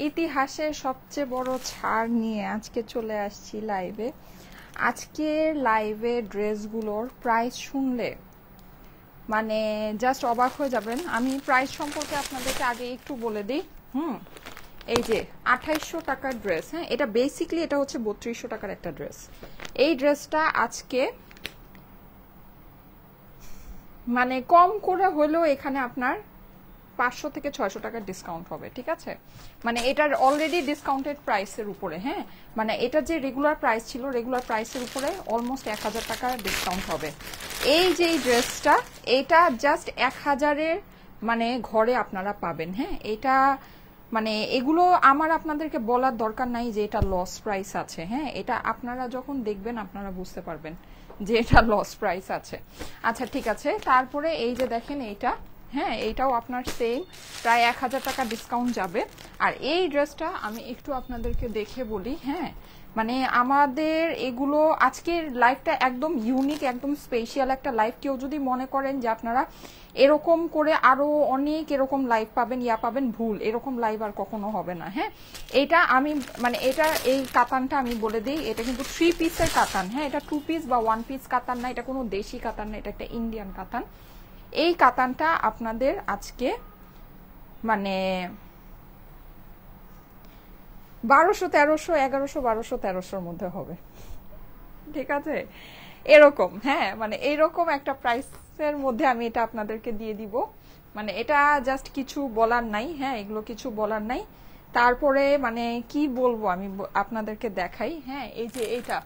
ইতিহাসের সবচেয়ে বড় ছাড় নিয়ে আজকে চলে আসছি লাইভে। আজকের লাইভে ড্রেসগুলোর প্রাইস শুনলে মানে জাস্ট অবাক হয়ে যাবেন। আমি প্রাইস সম্পর্কে আপনাদেরকে আগে একটু বলে দিই। এই যে 2800 টাকার ড্রেস, হ্যাঁ, এটা বেসিক্যালি এটা হচ্ছে 3200 টাকার একটা ড্রেস। এই ড্রেসটা আজকে মানে কম করে হলেও এখানে আপনার 500 থেকে 600 টাকার ডিসকাউন্ট হবে, ঠিক আছে? মানে এটার অলরেডি ডিসকাউন্টেড প্রাইসের উপরে, হ্যাঁ, মানে এটা যে রেগুলার প্রাইস ছিল, রেগুলার প্রাইসের উপরে অলমোস্ট 1000 টাকার ডিসকাউন্ট হবে। এই যে ড্রেসটা, এটা জাস্ট 1000-এর মানে ঘরে আপনারা পাবেন, হ্যাঁ। এটা মানে এগুলো আমার আপনাদেরকে বলার দরকার নাই যে এটা লস প্রাইস আছে, হ্যাঁ। এটা আপনারা যখন দেখবেন আপনারা বুঝতে পারবেন যে এটা লস প্রাইস আছে। আচ্ছা ঠিক আছে, তারপরে এই যে দেখেন এইটা, হ্যাঁ, এইটাও আপনার সেম প্রায় 1000 টাকা ডিসকাউন্ট যাবে। আর এই ড্রেসটা আমি একটু আপনাদেরকে দেখে বলি, হ্যাঁ, মানে আমাদের এগুলো আজকের লাইভটা একদম ইউনিক, একদম স্পেশাল একটা লাইভ। কেউ যদি মনে করেন যে আপনারা এরকম করে আরো অনেক এরকম লাইভ পাবেন, পাবেন, ভুল। এরকম লাইভ আর কখনো হবে না, হ্যাঁ। এটা আমি মানে এটা এই কাতানটা আমি বলে দিই, এটা কিন্তু 3 পিসের কাতান, হ্যাঁ। এটা 2 পিস বা 1 পিস কাতান না, এটা কোনো দেশি কাতান না, এটা একটা ইন্ডিয়ান কাতান। এই কাতানটা আপনাদের আজকে মানে 1200, 1300, 1100, 1200, 1300-র মধ্যে হবে, ঠিক আছে? এরকম, হ্যাঁ, মানে এইরকম একটা প্রাইসের মধ্যে আমি এটা আপনাদেরকে দিয়ে দিব। মানে এটা জাস্ট কিছু বলার নাই, হ্যাঁ, এগুলো কিছু বলার নাই। তারপরে মানে কি বলবো আমি আপনাদেরকে দেখাই, হ্যাঁ। এই যে এইটা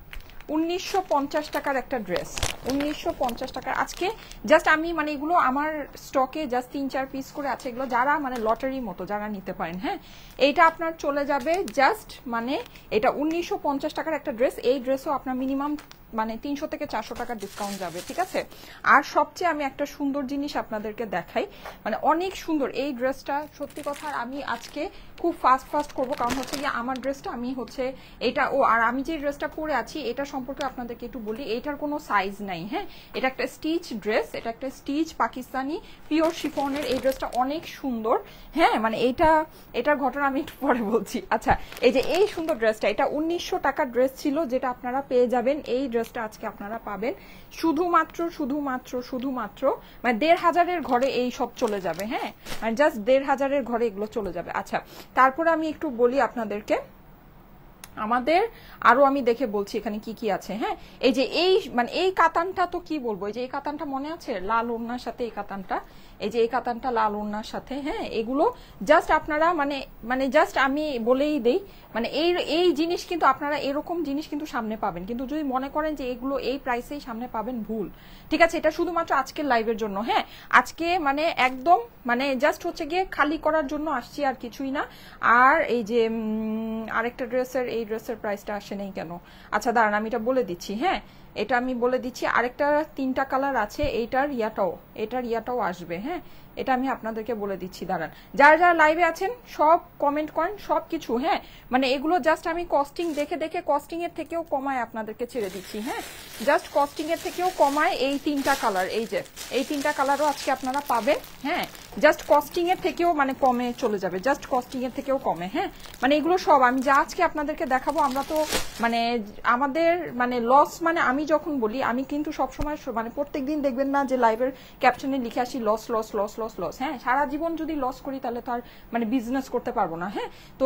1950 টাকার একটা ড্রেস, 1950 টাকার। আজকে জাস্ট আমি মানে এগুলো আমার স্টকে জাস্ট 3-4 পিস করে আছে, এগুলো যারা মানে লটারির মতো যারা নিতে পারেন, হ্যাঁ। এইটা আপনার চলে যাবে জাস্ট মানে এটা 1950 টাকার একটা ড্রেস। এই ড্রেসও আপনার মিনিমাম মানে 300 থেকে 400 টাকার ডিসকাউন্ট যাবে, ঠিক আছে? আর সবচেয়ে আমি একটা সুন্দর জিনিস আপনাদেরকে দেখাই, মানে অনেক সুন্দর এই ড্রেসটা। সত্যি কথা আমি আজকে খুব ফাস্ট করবো, কারণ হচ্ছে গিয়ে আমার ড্রেসটা আমি হচ্ছে এটা আর আমি যে ড্রেসটা পরে আছি এটা সম্পর্কে আপনাদেরকে একটু বলি। এইটার কোনো সাইজ নাই, হ্যাঁ। এটা একটা স্টিচ ড্রেস, এটা একটা স্টিচ পাকিস্তানি পিওর শিফনের। এই ড্রেসটা অনেক সুন্দর, হ্যাঁ, মানে এটার ঘটনা আমি একটু পরে বলছি। আচ্ছা, এই যে এই সুন্দর ড্রেসটা, এটা 1900 টাকার ড্রেস ছিল, যেটা আপনারা পেয়ে যাবেন। এই ড্রেসটা আজকে আপনারা পাবেন শুধুমাত্র মানে 1500-এর ঘরে এই সব চলে যাবে, হ্যাঁ, মানে জাস্ট 1500-এর ঘরে এগুলো চলে যাবে। আচ্ছা, তারপরে আমি একটু বলি আপনাদেরকে আমাদের আরো, আমি দেখে বলছি এখানে কি কি আছে, হ্যাঁ। এই যে এই মানে এই কাতানটা তো কি বলবো, এই যে এই কাতানটা মনে আছে লাল ওড়নার সাথে, এই কাতানটা, এই যে এই কাতানটা লাল ওড়নার সাথে, হ্যাঁ। এগুলো জাস্ট আপনারা মানে জাস্ট আমি বলেই দেই, মানে এই জিনিস কিন্তু আপনারা এরকম জিনিস কিন্তু সামনে পাবেন, কিন্তু যদি মনে করেন যে এগুলো এই প্রাইসেই সামনে পাবেন, ভুল, ঠিক আছে? এটা শুধুমাত্র আজকের লাইভের জন্য, হ্যাঁ। আজকে মানে একদম মানে জাস্ট হচ্ছে গিয়ে খালি করার জন্য আসছি, আর কিছুই না। আর এই যে আরেকটা ড্রেসের, এই ড্রেসের প্রাইসটা আসে নেই কেন? আচ্ছা দাঁড়ান, আমি এটা বলে দিচ্ছি, হ্যাঁ, এটা আমি বলে দিচ্ছি। আরেকটা 3টা কালার আছে, এটার ইয়াটাও আসবে, হ্যাঁ। এটা আমি আপনাদেরকে বলে দিচ্ছি, দাঁড়ান। যারা লাইভে আছেন সব কমেন্ট করেন, সব কিছু, হ্যাঁ। মানে এগুলো জাস্ট আমি কস্টিং দেখে কস্টিং এর থেকেও কমায় আপনাদেরকে ছেড়ে দিচ্ছি, হ্যাঁ। জাস্ট কস্টিং এর থেকেও কমায় এই 3টা কালার, এই যে এই 3টা কালারও আজকে আপনারা পাবেন, হ্যাঁ। জাস্ট কস্টিং এর থেকেও মানে কমে চলে যাবে, জাস্ট কস্টিং এর থেকেও কমে, হ্যাঁ। মানে এগুলো সব আমি যা আজকে আপনাদেরকে দেখাবো, আমরা তো মানে আমাদের মানে লস, মানে আমি যখন বলি আমি কিন্তু সবসময় মানে প্রত্যেকদিন দেখবেন না যে লাইভের ক্যাপশনে লিখে আসি loss loss loss loss loss, হ্যাঁ। সারা জীবন যদি লস করি তাহলে তো আর মানে বিজনেস করতে পারবো না, হ্যাঁ। তো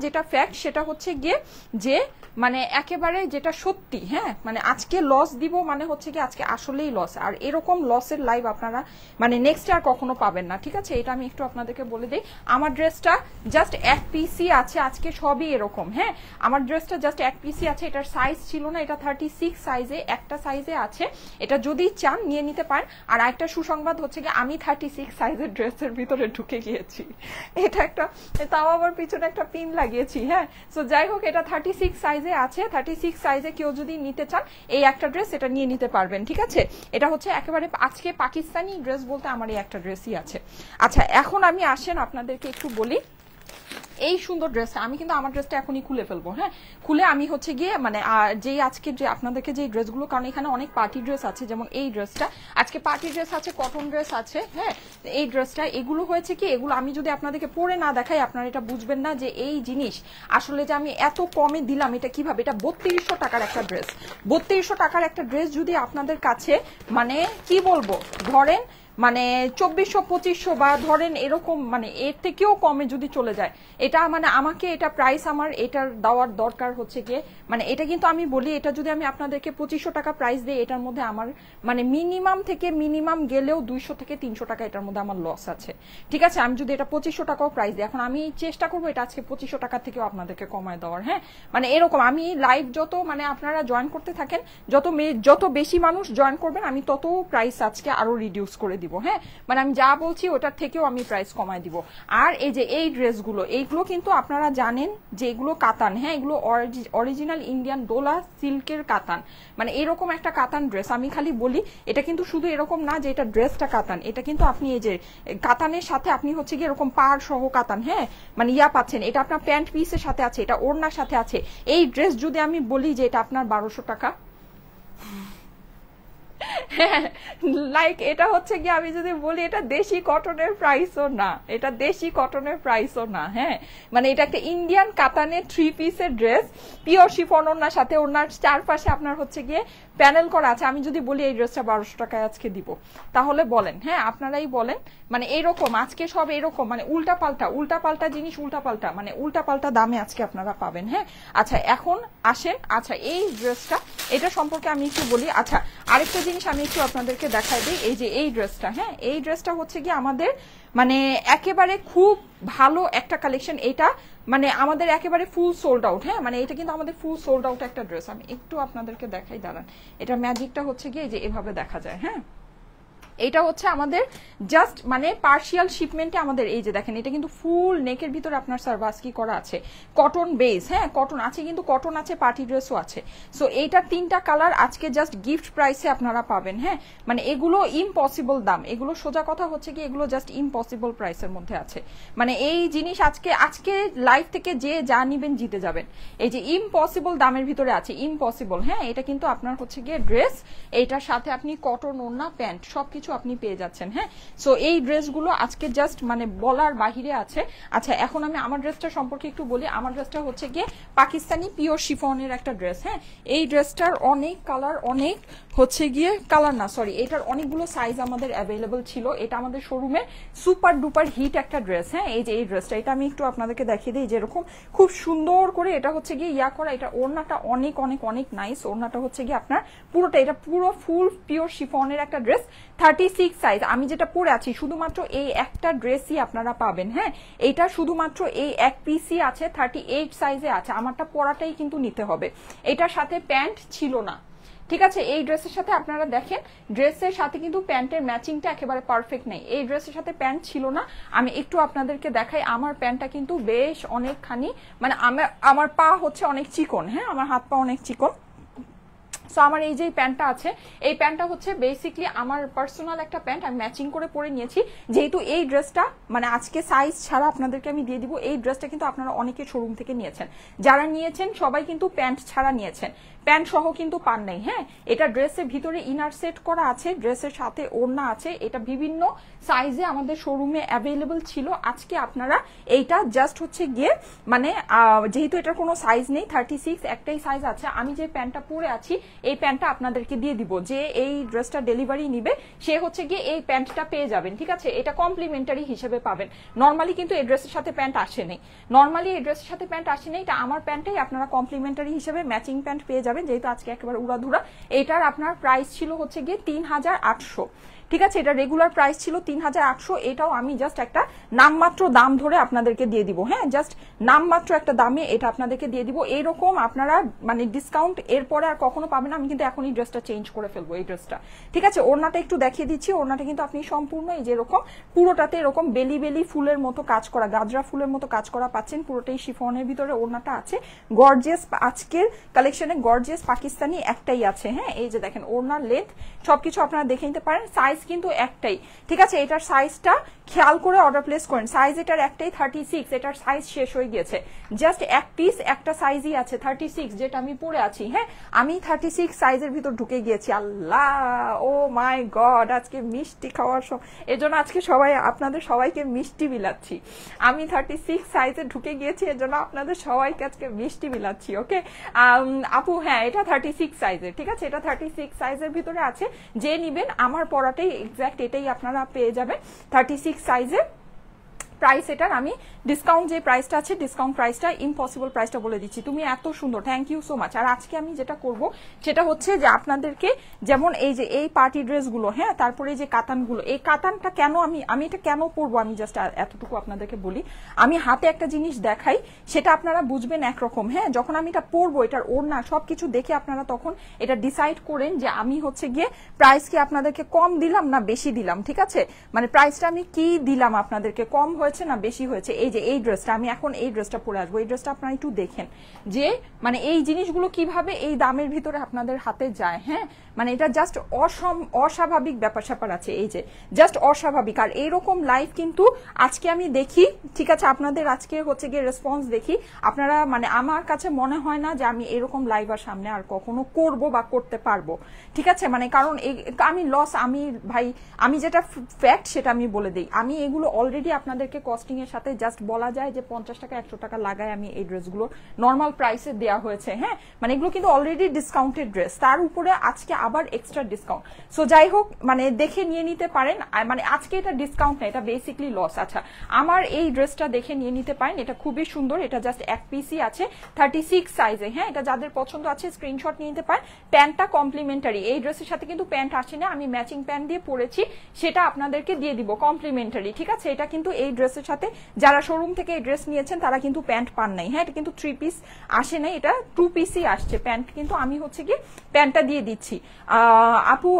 যেটা ফ্যাক্ট সেটা হচ্ছে গিয়ে যে মানে একেবারে যেটা সত্যি, হ্যাঁ। মানে আজকে লস দিব মানে হচ্ছে কি আজকে আসলেই লস, আর এরকম লসের লাইভ আপনারা মানে নেক্সট আর কখনো পাবেন না, ঠিক আছে? এটা আমি একটু আপনাদেরকে বলে দিই। আমার ড্রেসটা জাস্ট 1 পিসই আছে আজকে, সবই এরকম, হ্যাঁ। আমার ড্রেসটা জাস্ট 1 পিসই আছে, এটার সাইজ ছিল না, এটা 36 সাইজে, একটা সাইজে আছে। এটা যদি চান নিয়ে নিতে পারেন। আর একটা সুসংবাদ হচ্ছে কি আমি 36 সাইজের ড্রেসের ভিতরে ঢুকে গিয়েছি, এটা একটা, তাও আবার পিছনে একটা পিন লাগিয়েছি, হ্যাঁ। সো যাই হোক, এটা 36 সাইজে আছে। 36 সাইজে কেউ যদি নিতে চান এই একটা ড্রেস, এটা নিয়ে নিতে পারবেন, ঠিক আছে? এটা হচ্ছে একেবারে আজকে পাকিস্তানি ড্রেস বলতে আমার এই একটা ড্রেসই আছে। আচ্ছা, এখন আমি আসেন আপনাদেরকে একটু বলি এই সুন্দর ড্রেসটা আমি কিন্তু আমার ড্রেসটা এখনই খুলে ফেলবো, হ্যাঁ খুলে আমি হচ্ছে গিয়ে মানে যেই আজকে যে আপনাদেরকে যে ড্রেসগুলো, কারণ এখানে অনেক পার্টি ড্রেস আছে, যেমন এই ড্রেসটা আজকে পার্টি ড্রেস আছে, কটন ড্রেস আছে, হ্যাঁ এই ড্রেসটা, এগুলো হয়েছে কি এগুলো আমি যদি আপনাদেরকে পরে না দেখাই আপনারা এটা বুঝবেন না যে এই জিনিস আসলে যে আমি এত কমে দিলাম এটা কিভাবে। এটা 3200 টাকার একটা ড্রেস, 3200 টাকার একটা ড্রেস যদি আপনাদের কাছে মানে কি বলবো ধরেন মানে 2400 2500 বা ধরেন এরকম মানে এর থেকেও কমে যদি চলে যায়, এটা মানে আমাকে এটা প্রাইস আমার এটার দেওয়ার দরকার হচ্ছে গিয়ে মানে এটা কিন্তু আমি বলি এটা যদি আমি আপনাদেরকে 2500 টাকা প্রাইস দিই এটার মধ্যে আমার মানে মিনিমাম থেকে মিনিমাম গেলেও 200 থেকে 300 টাকা এটার মধ্যে আমার লস আছে, ঠিক আছে। আমি যদি এটা 2500 টাকাও প্রাইস দিই, এখন আমি চেষ্টা করবো এটা আজকে 2500 টাকা থেকেও আপনাদেরকে কমায় দেওয়ার, হ্যাঁ মানে এরকম আমি লাইভ যত মানে আপনারা জয়েন করতে থাকেন, যত বেশি মানুষ জয়েন করবেন আমি তত প্রাইস আজকে আরো রিডিউস করে দিব, হ্যাঁ মানে আমি যা বলছি ওটার থেকেও আমি প্রাইস কমায় দিব। আর এই যে এই ড্রেসগুলো এইগুলো কিন্তু আপনারা জানেন যে এগুলো কাতান, হ্যাঁ এগুলো অরিজিনাল ইন্ডিয়ান দোলা সিল্কের কাতান, মানে এরকম একটা কাতান ড্রেস। আমি খালি বলি এটা কিন্তু শুধু এরকম না যে এটা ড্রেসটা কাতান, এটা কিন্তু আপনি এই যে কাতানের সাথে আপনি হচ্ছে কি এরকম পাড় সহ কাতান, হ্যাঁ মানে ইয়া পাচ্ছেন, এটা আপনার প্যান্ট পিসের সাথে আছে, এটা ওড়নার সাথে আছে। এই ড্রেস যদি আমি বলি যে এটা আপনার 1200 টাকা, লাইক এটা হচ্ছে কি আমি যদি বলি এটা দেশি কটনের প্রাইসও না, এটা দেশি কটনের প্রাইসও না, হ্যাঁ মানে এটা একটা ইন্ডিয়ান কাতানের 3 পিসের ড্রেস, পিওর শিফন ওড়নার সাথে, ওড়নার চারপাশে আপনার হচ্ছে গিয়ে প্যানেল করা আছে। আমি যদি বলি এই ড্রেসটা 1200 টাকায় আজকে দিব তাহলে বলেন, হ্যাঁ আপনারাই বলেন মানে এরকম আজকে সব এরকম মানে উল্টাপাল্টা জিনিস, উল্টাপাল্টা মানে উল্টাপাল্টা দামে আজকে আপনারা পাবেন, হ্যাঁ। আচ্ছা এখন আসেন, আচ্ছা এই ড্রেসটা এটা সম্পর্কে আমি একটু বলি। আচ্ছা আরেকটা জিনিস আমি একটু আপনাদেরকে দেখাই দিই, এই যে এই ড্রেসটা, হ্যাঁ এই ড্রেসটা হচ্ছে কি আমাদের মানে একেবারে খুব ভালো একটা কালেকশন, এটা মানে আমাদের একেবারে ফুল সোল্ড আউট, হ্যাঁ মানে এটা কিন্তু আমাদের ফুল সোল্ড আউট একটা ড্রেস। আমি একটু আপনাদেরকে দেখাই, দাঁড়ান, এটা ম্যাজিকটা হচ্ছে গিয়ে যে এভাবে দেখা যায়, হ্যাঁ এটা হচ্ছে আমাদের জাস্ট মানে পার্শিয়াল শিপমেন্টে আমাদের এই যে দেখেন এটা কিন্তু ফুল নেকের ভিতরে আপনার সার্ভাসকি করা আছে, কটন বেস, হ্যাঁ কটন আছে, কিন্তু কটন আছে, পার্টি ড্রেসও আছে। সো এইটার 3টা কালার আজকে জাস্ট গিফট প্রাইসে আপনারা পাবেন, হ্যাঁ মানে এগুলো ইম্পসিবল দাম, এগুলো সোজা কথা হচ্ছে কি এগুলো জাস্ট ইম্পসিবল প্রাইসের মধ্যে আছে, মানে এই জিনিস আজকে লাইভ থেকে যে যা নিবেন জিতে যাবেন। এই যে ইম্পসিবল দামের ভিতরে আছে, ইম্পসিবল, হ্যাঁ এটা কিন্তু আপনার হচ্ছে গিয়ে ড্রেস, এইটার সাথে আপনি কটন ওড়না প্যান্ট সবকিছু আপনি পেয়ে যাচ্ছেন, হ্যাঁ। সো এই ড্রেসগুলো আজকে জাস্ট মানে বলার বাহিরে আছে। আচ্ছা এখন আমি আমার ড্রেসটা সম্পর্কে একটু বলি, আমার ড্রেসটা হচ্ছে গিয়ে পাকিস্তানি পিওর শিফনের একটা ড্রেস, হ্যাঁ এই ড্রেসটার অনেক কালার, অনেক হচ্ছে গিয়ে কালার না সরি এটার অনেকগুলো সাইজ আমাদের অ্যাভেলেবল ছিল, এটা আমাদের শোরুমে সুপার ডুপার হিট একটা ড্রেস, হ্যাঁ এই যে এই ড্রেসটা এটা আমি একটু আপনাদেরকে দেখিয়ে দিই, যেরকম খুব সুন্দর করে এটা হচ্ছে গিয়ে ইয়া করা, এটা ওড়নাটা অনেক অনেক অনেক নাইস, ওড়নাটা হচ্ছে গিয়ে আপনার পুরোটা এটা পুরো ফুল পিওর শিফনের একটা ড্রেস, 36 সাইজ। আমি যেটা পরে আছি শুধুমাত্র এই একটা ড্রেসই আপনারা পাবেন, হ্যাঁ এটা শুধুমাত্র এই এক পিসই আছে, 38 সাইজে আছে, আমারটা পরাটাই কিন্তু নিতে হবে, এটার সাথে প্যান্ট ছিল না, ঠিক আছে। এই ড্রেসের সাথে আপনারা দেখেন ড্রেসের সাথে কিন্তু প্যান্টের ম্যাচিংটা একেবারে পারফেক্ট নেই, এই ড্রেসের সাথে প্যান্ট ছিল না। আমি একটু আপনাদেরকে দেখাই, আমার প্যান্টটা কিন্তু বেশ অনেকখানি মানে আমার পা হচ্ছে অনেক চিকন, হ্যাঁ আমার হাত পা অনেক চিকন। সো আমার এই যে প্যান্টটা আছে এই প্যান্টটা হচ্ছে বেসিকলি আমার পার্সোনাল একটা প্যান্ট, আমি ম্যাচিং করে পরে নিয়েছি, যেহেতু এই ড্রেসটা মানে আজকে সাইজ ছাড়া আপনাদেরকে আমি দিয়ে দিব। এই ড্রেসটা কিন্তু আপনারা অনেকে শোরুম থেকে নিয়েছেন, যারা নিয়েছেন সবাই কিন্তু প্যান্ট ছাড়া নিয়েছেন, প্যান্ট সহ কিন্তু পান নাই, হ্যাঁ এটা ড্রেসের ভিতরে ইনার সেট করা আছে, ড্রেসের সাথে ওড়না আছে, এটা বিভিন্ন সাইজে আমাদের শোরুমে অ্যাভেলেবল ছিল। আজকে আপনারা এইটা জাস্ট হচ্ছে গিয়ে মানে যেহেতু এটার কোনো সাইজ নেই, 36 একটাই সাইজ আছে, আমি যে প্যান্টটা পরে আছি এই প্যান্টটা আপনাদেরকে দিয়ে দিব, যে এই ড্রেসটা ডেলিভারি নিবে সে হচ্ছে গিয়ে এই প্যান্টটা পেয়ে যাবেন, ঠিক আছে এটা কমপ্লিমেন্টারি হিসেবে পাবেন। নর্মালি কিন্তু এই ড্রেসের সাথে প্যান্ট আসে নেই, নর্মালি এই ড্রেসের সাথে প্যান্ট আসে নেই, এটা আমার প্যান্টটাই আপনারা কমপ্লিমেন্টারি হিসেবে ম্যাচিং প্যান্ট পেয়ে যাবেন, যেহেতু আজকে একেবারে উড়াধুরা। এটার আপনার প্রাইস ছিল হচ্ছে গিয়ে 3800, ঠিক আছে এটা রেগুলার প্রাইস ছিল 3800, এটাও আমি জাস্ট একটা নামমাত্র দাম ধরে আপনাদেরকে দিয়ে দিব, হ্যাঁ জাস্ট নামমাত্র একটা দামে এটা আপনাদেরকে দিয়ে দিব। এইরকম আপনারা মানে ডিসকাউন্ট এরপরে আর কখনো পাবেন না, আমি কিন্তু এখনই ড্রেসটা চেঞ্জ করে ফেলবো এই ড্রেসটা, ঠিক আছে। ওড়নাটা একটু দেখিয়ে দিচ্ছি, ওড়নাটা কিন্তু আপনি সম্পূর্ণ এই যে এরকম পুরোটাতে এরকম বেলি বেলি ফুলের মতো কাজ করা, গাজরা ফুলের মতো কাজ করা পাচ্ছেন, পুরোটাই শিফনের ভিতরে ওড়নাটা আছে। গর্জিয়াস আজকের কালেকশনে গর্জিয়াস পাকিস্তানি একটাই আছে, হ্যাঁ এই যে দেখেন ওড়নার লেন্থ সবকিছু আপনারা দেখে নিতে পারেন। সাইজ সাইজ কিন্তু একটাই, ঠিক আছে? এটার সাইজটা খেয়াল করে অর্ডার প্লেস করেন। সাইজ এটার একটাই 36, এটার সাইজ শেষ হয়ে গেছে, জাস্ট এক পিস একটা সাইজই আছে 36, যেটা আমি পরে আছি। হ্যাঁ, আমি 36 সাইজের ভিতর ঢুকে গিয়েছি। আল্লাহ, ও মাই গড, আজকে মিষ্টি খাওয়ার এর জন্য আজকে সবাই আপনাদের সবাইকে মিষ্টি বিলাচ্ছি। আমি 36 সাইজে ঢুকে গিয়েছি, এর জন্য আপনাদের সবাইকে আজকে মিষ্টি বিলাচ্ছি। ওকে আপু, হ্যাঁ এটা 36 সাইজের, ঠিক আছে? এটা 36 সাইজের ভিতরে আছে, যে নিবেন আমার পরাটাই এক্স্যাক্ট এটাই আপনারা পেয়ে যাবেন 36 সাইজে। প্রাইস এটার আমি ডিসকাউন্ট যে প্রাইসটা আছে, ডিসকাউন্ট প্রাইসটা ইম্পসিবল প্রাইসটা বলে দিচ্ছি। তুমি এত সুন্দর, থ্যাংক ইউ সো মাচ। আর আজকে আমি যেটা করব সেটা হচ্ছে যে আপনাদেরকে যেমন এই যে এই পার্টি ড্রেসগুলো, হ্যাঁ, তারপরে যে কাতানগুলো, এই কাতানটা কেন আমি এটা কেন পরবো আমি জাস্ট এতটুকু আপনাদেরকে বলি। আমি হাতে একটা জিনিস দেখাই, সেটা আপনারা বুঝবেন একরকম। হ্যাঁ, যখন আমি এটা পরবো, এটার ওড়না সবকিছু দেখে আপনারা তখন এটা ডিসাইড করেন যে আমি হচ্ছে গিয়ে প্রাইস কি আপনাদেরকে কম দিলাম না বেশি দিলাম, ঠিক আছে? মানে প্রাইসটা আমি কি দিলাম আপনাদেরকে, কম হয়েছে না বেশি হয়েছে। এই যে এই ড্রেসটা, আমি এখন এই ড্রেসটা পরে আসবো, এই ড্রেসটা আপনারা একটু দেখেন যে মানে এই জিনিসগুলো কিভাবে এই দামের ভিতরে আপনাদের হাতে যায়। হ্যাঁ, মানে এটা জাস্ট অস্বাভাবিক ব্যাপার স্যাপার আছে, এই যে জাস্ট অস্বাভাবিক। আর এইরকম লাইভ কিন্তু আজকে আমি দেখি, ঠিক আছে? আপনাদের আজকে হচ্ছে গিয়ে রেসপন্স দেখি, আপনারা মানে আমার কাছে মনে হয় না যে আমি এরকম লাইভ আর সামনে আর কখনো করব বা করতে পারবো, ঠিক আছে? মানে কারণ আমি লস, আমি ভাই আমি যেটা ফ্যাক্ট সেটা আমি বলে দিই, আমি এগুলো অলরেডি আপনাদেরকে কস্টিং এর সাথে জাস্ট বলা যায় যে 50 টাকা 100 টাকা লাগায় আমি এই ড্রেসগুলো নর্মাল প্রাইসে দেওয়া হয়েছে। হ্যাঁ, মানে এগুলো কিন্তু অলরেডি ডিসকাউন্টেড ড্রেস, তার উপরে আজকে আবার এক্সট্রা ডিসকাউন্ট। সো যাই হোক, মানে দেখে নিয়ে নিতে পারেন। মানে আজকে এটা ডিসকাউন্ট না, এটা বেসিকলি লস। আচ্ছা, আমার এই ড্রেসটা দেখে নিয়ে নিতে পারেন, এটা খুবই সুন্দর, এটা জাস্ট এক পিসই আছে 36 সাইজে। হ্যাঁ, এটা যাদের পছন্দ আছে স্ক্রিনশট নিয়ে নিতে পারেন। প্যান্টটা কমপ্লিমেন্টারি, এই ড্রেসের সাথে কিন্তু প্যান্ট আসে না, আমি ম্যাচিং প্যান্ট দিয়ে পরেছি, সেটা আপনাদেরকে দিয়ে দিব কমপ্লিমেন্টারি, ঠিক আছে? এটা কিন্তু এই ড্রেসের সাথে যারা শোরুম থেকে এই ড্রেস নিয়েছেন তারা কিন্তু প্যান্ট পান নাই। হ্যাঁ, এটা কিন্তু 3 পিস আসে নাই, এটা 2 পিসই আসছে প্যান্ট, কিন্তু আমি হচ্ছে কি প্যান্টটা দিয়ে দিচ্ছি। আপু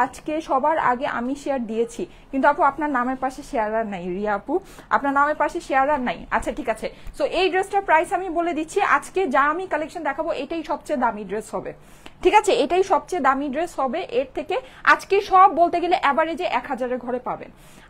আজকে সবার আগে আমি শেয়ার দিয়েছি, কিন্তু আপু আপনার নামের পাশে শেয়ার আর নাই, রিয়া আপু আপনার নামের পাশে শেয়ার আর নাই। আচ্ছা ঠিক আছে, সো এই ড্রেসটার প্রাইস আমি বলে দিচ্ছি। আজকে যা আমি কালেকশন দেখাবো এটাই সবচেয়ে দামি ড্রেস হবে, ঠিক আছে? এটাই সবচেয়ে দামি ড্রেস হবে। এর থেকে আজকে সব বলতে গেলে অ্যাভারেজে 1000-এর ঘরে পাবেন।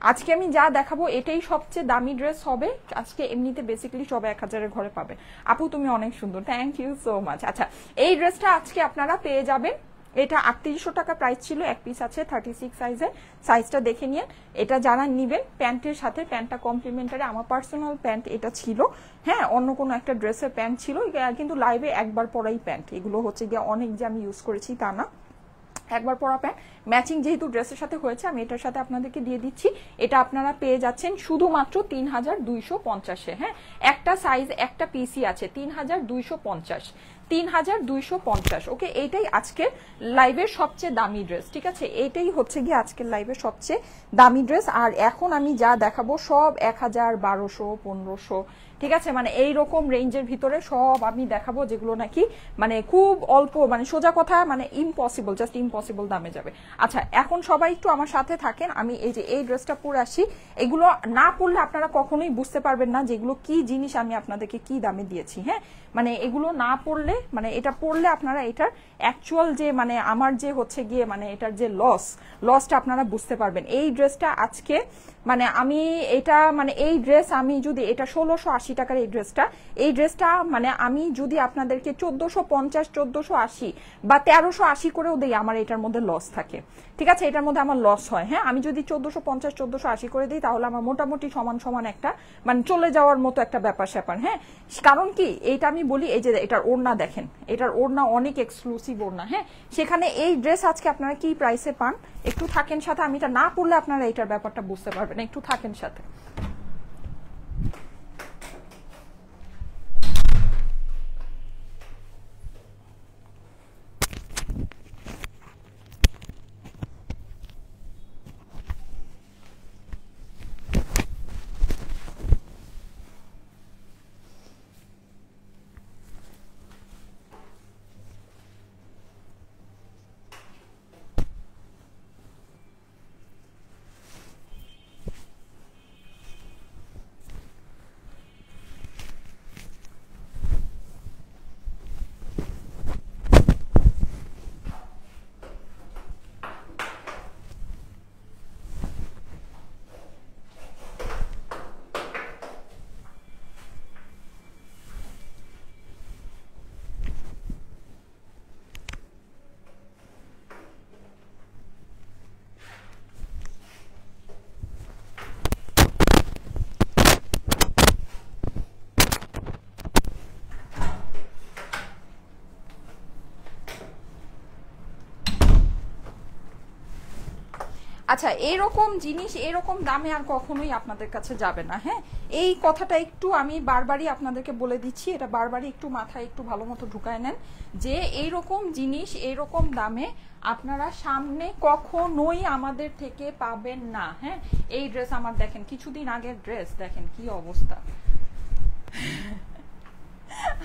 আজকে আমি যা দেখাবো এটাই সবচেয়ে দামি ড্রেস হবে আজকে, এমনিতে বেসিক্যালি সব 1000-এর ঘরে পাবে। আপু তুমি অনেক সুন্দর, থ্যাংক ইউ সো মাচ। আচ্ছা, এই ড্রেসটা আজকে আপনারা পেয়ে যাবেন, এটা 3800 টাকা প্রাইস ছিল, এক পিস আছে 36 সাইজে, সাইজটা দেখে নিন। এটা যারা নিবেন প্যান্টের সাথে, প্যান্টটা কমপ্লিমেন্টারি, আমার পার্সোনাল প্যান্ট এটা ছিল। হ্যাঁ, অন্য কোনো একটা ড্রেসের প্যান্ট ছিল, কিন্তু লাইভে একবার পরাই প্যান্ট, এগুলো হচ্ছে গিয়ে অনেক যে আমি ইউজ করেছি তা না, একবার পরা প্যান্ট ম্যাচিং যেহেতু ড্রেসের সাথে হয়েছে আমি এটার সাথে আপনাদেরকে দিয়ে দিচ্ছি। এটা আপনারা পেয়ে যাচ্ছেন শুধুমাত্র 3250-এ। হ্যাঁ, একটা সাইজ একটা পিসি আছে 3250, 3250। ওকে, এইটাই আজকের লাইভের সবচেয়ে দামি ড্রেস, ঠিক আছে? এইটাই হচ্ছে গিয়ে আজকের লাইভের সবচেয়ে দামি ড্রেস। আর এখন আমি যা দেখাবো সব 1000, 1200, 1500, ঠিক আছে? মানে এইরকম রেঞ্জের ভিতরে সব আমি দেখাবো, যেগুলো নাকি মানে খুব অল্প, মানে সোজা কথা মানে ইম্পসিবল, জাস্ট ইম্পসিবল দামে যাবে। আচ্ছা, এখন সবাই একটু আমার সাথে থাকেন, আমি এই যে এই ড্রেসটা পরে আসি। এগুলো না পরলে আপনারা কখনোই বুঝতে পারবেন না যেগুলো কি জিনিস আমি আপনাদেরকে কি দামে দিয়েছি। হ্যাঁ, মানে এগুলো না পড়লে, মানে এটা পড়লে আপনারা এটার অ্যাকচুয়াল যে মানে আমার যে হচ্ছে গিয়ে মানে এটার যে লসটা আপনারা বুঝতে পারবেন। এই ড্রেসটা আজকে মানে আমি এটা মানে এই ড্রেস আমি যদি এটা 1680 টাকার এই ড্রেসটা মানে আমি যদি আপনাদেরকে 1450, 1480 বা 1380 করেও দিই, আমার এটার মধ্যে লস থাকে, ঠিক আছে? এটার মধ্যে আমার লস হয়। হ্যাঁ, আমি যদি 1450, 1480 করে দিই তাহলে আমার মোটামুটি সমান সমান একটা মানে চলে যাওয়ার মতো একটা ব্যাপার স্যাপার। হ্যাঁ, কারণ কি এইটা আমি বলি, এই যে এটার ওড়না দেখেন, এটার ওড়না অনেক এক্সক্লুসিভ ওড়না। হ্যাঁ, সেখানে এই ড্রেস আজকে আপনারা কি প্রাইসে পান, একটু থাকেন সাথে, আমি এটা না পড়লে আপনারা এটার ব্যাপারটা বুঝতে পারবেন, একটু থাকেন সাথে। আচ্ছা, এরকম জিনিস এরকম দামে আর কখনোই আপনাদের কাছে যাবে না। হ্যাঁ, এই কথাটা একটু আমি বারবারই আপনাদেরকে বলে দিচ্ছি, এটা বারবারই একটু মাথায় একটু ভালো মতো ঢুকায় নেন যে এইরকম জিনিস এইরকম দামে আপনারা সামনে কখনোই আমাদের থেকে পাবেন না। হ্যাঁ, এই ড্রেস আমার দেখেন কিছুদিন আগের ড্রেস, দেখেন কি অবস্থা।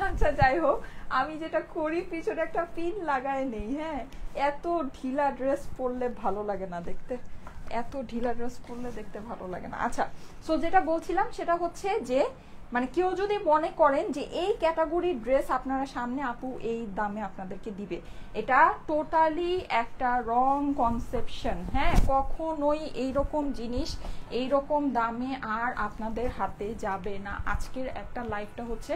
আচ্ছা যাই হোক, আমি যেটা করি পিছনে একটা পিন লাগায় নেই। হ্যাঁ, এত ঢিলা ড্রেস পরলে ভালো লাগে না দেখতে, এত ঢিলা ড্রেস পরলে দেখতে ভালো লাগে না। আচ্ছা, সো যেটা বলছিলাম সেটা হচ্ছে যে মানে কেউ যদি মনে করেন যে এই ক্যাটাগরির ড্রেস আপনারা সামনে আপু এই দামে আপনাদেরকে দিবে, এটা টোটালি একটা রং কনসেপশন। হ্যাঁ, কখনোই এইরকম জিনিস এইরকম দামে আর আপনাদের হাতে যাবে না। আজকের একটা লাইফটা হচ্ছে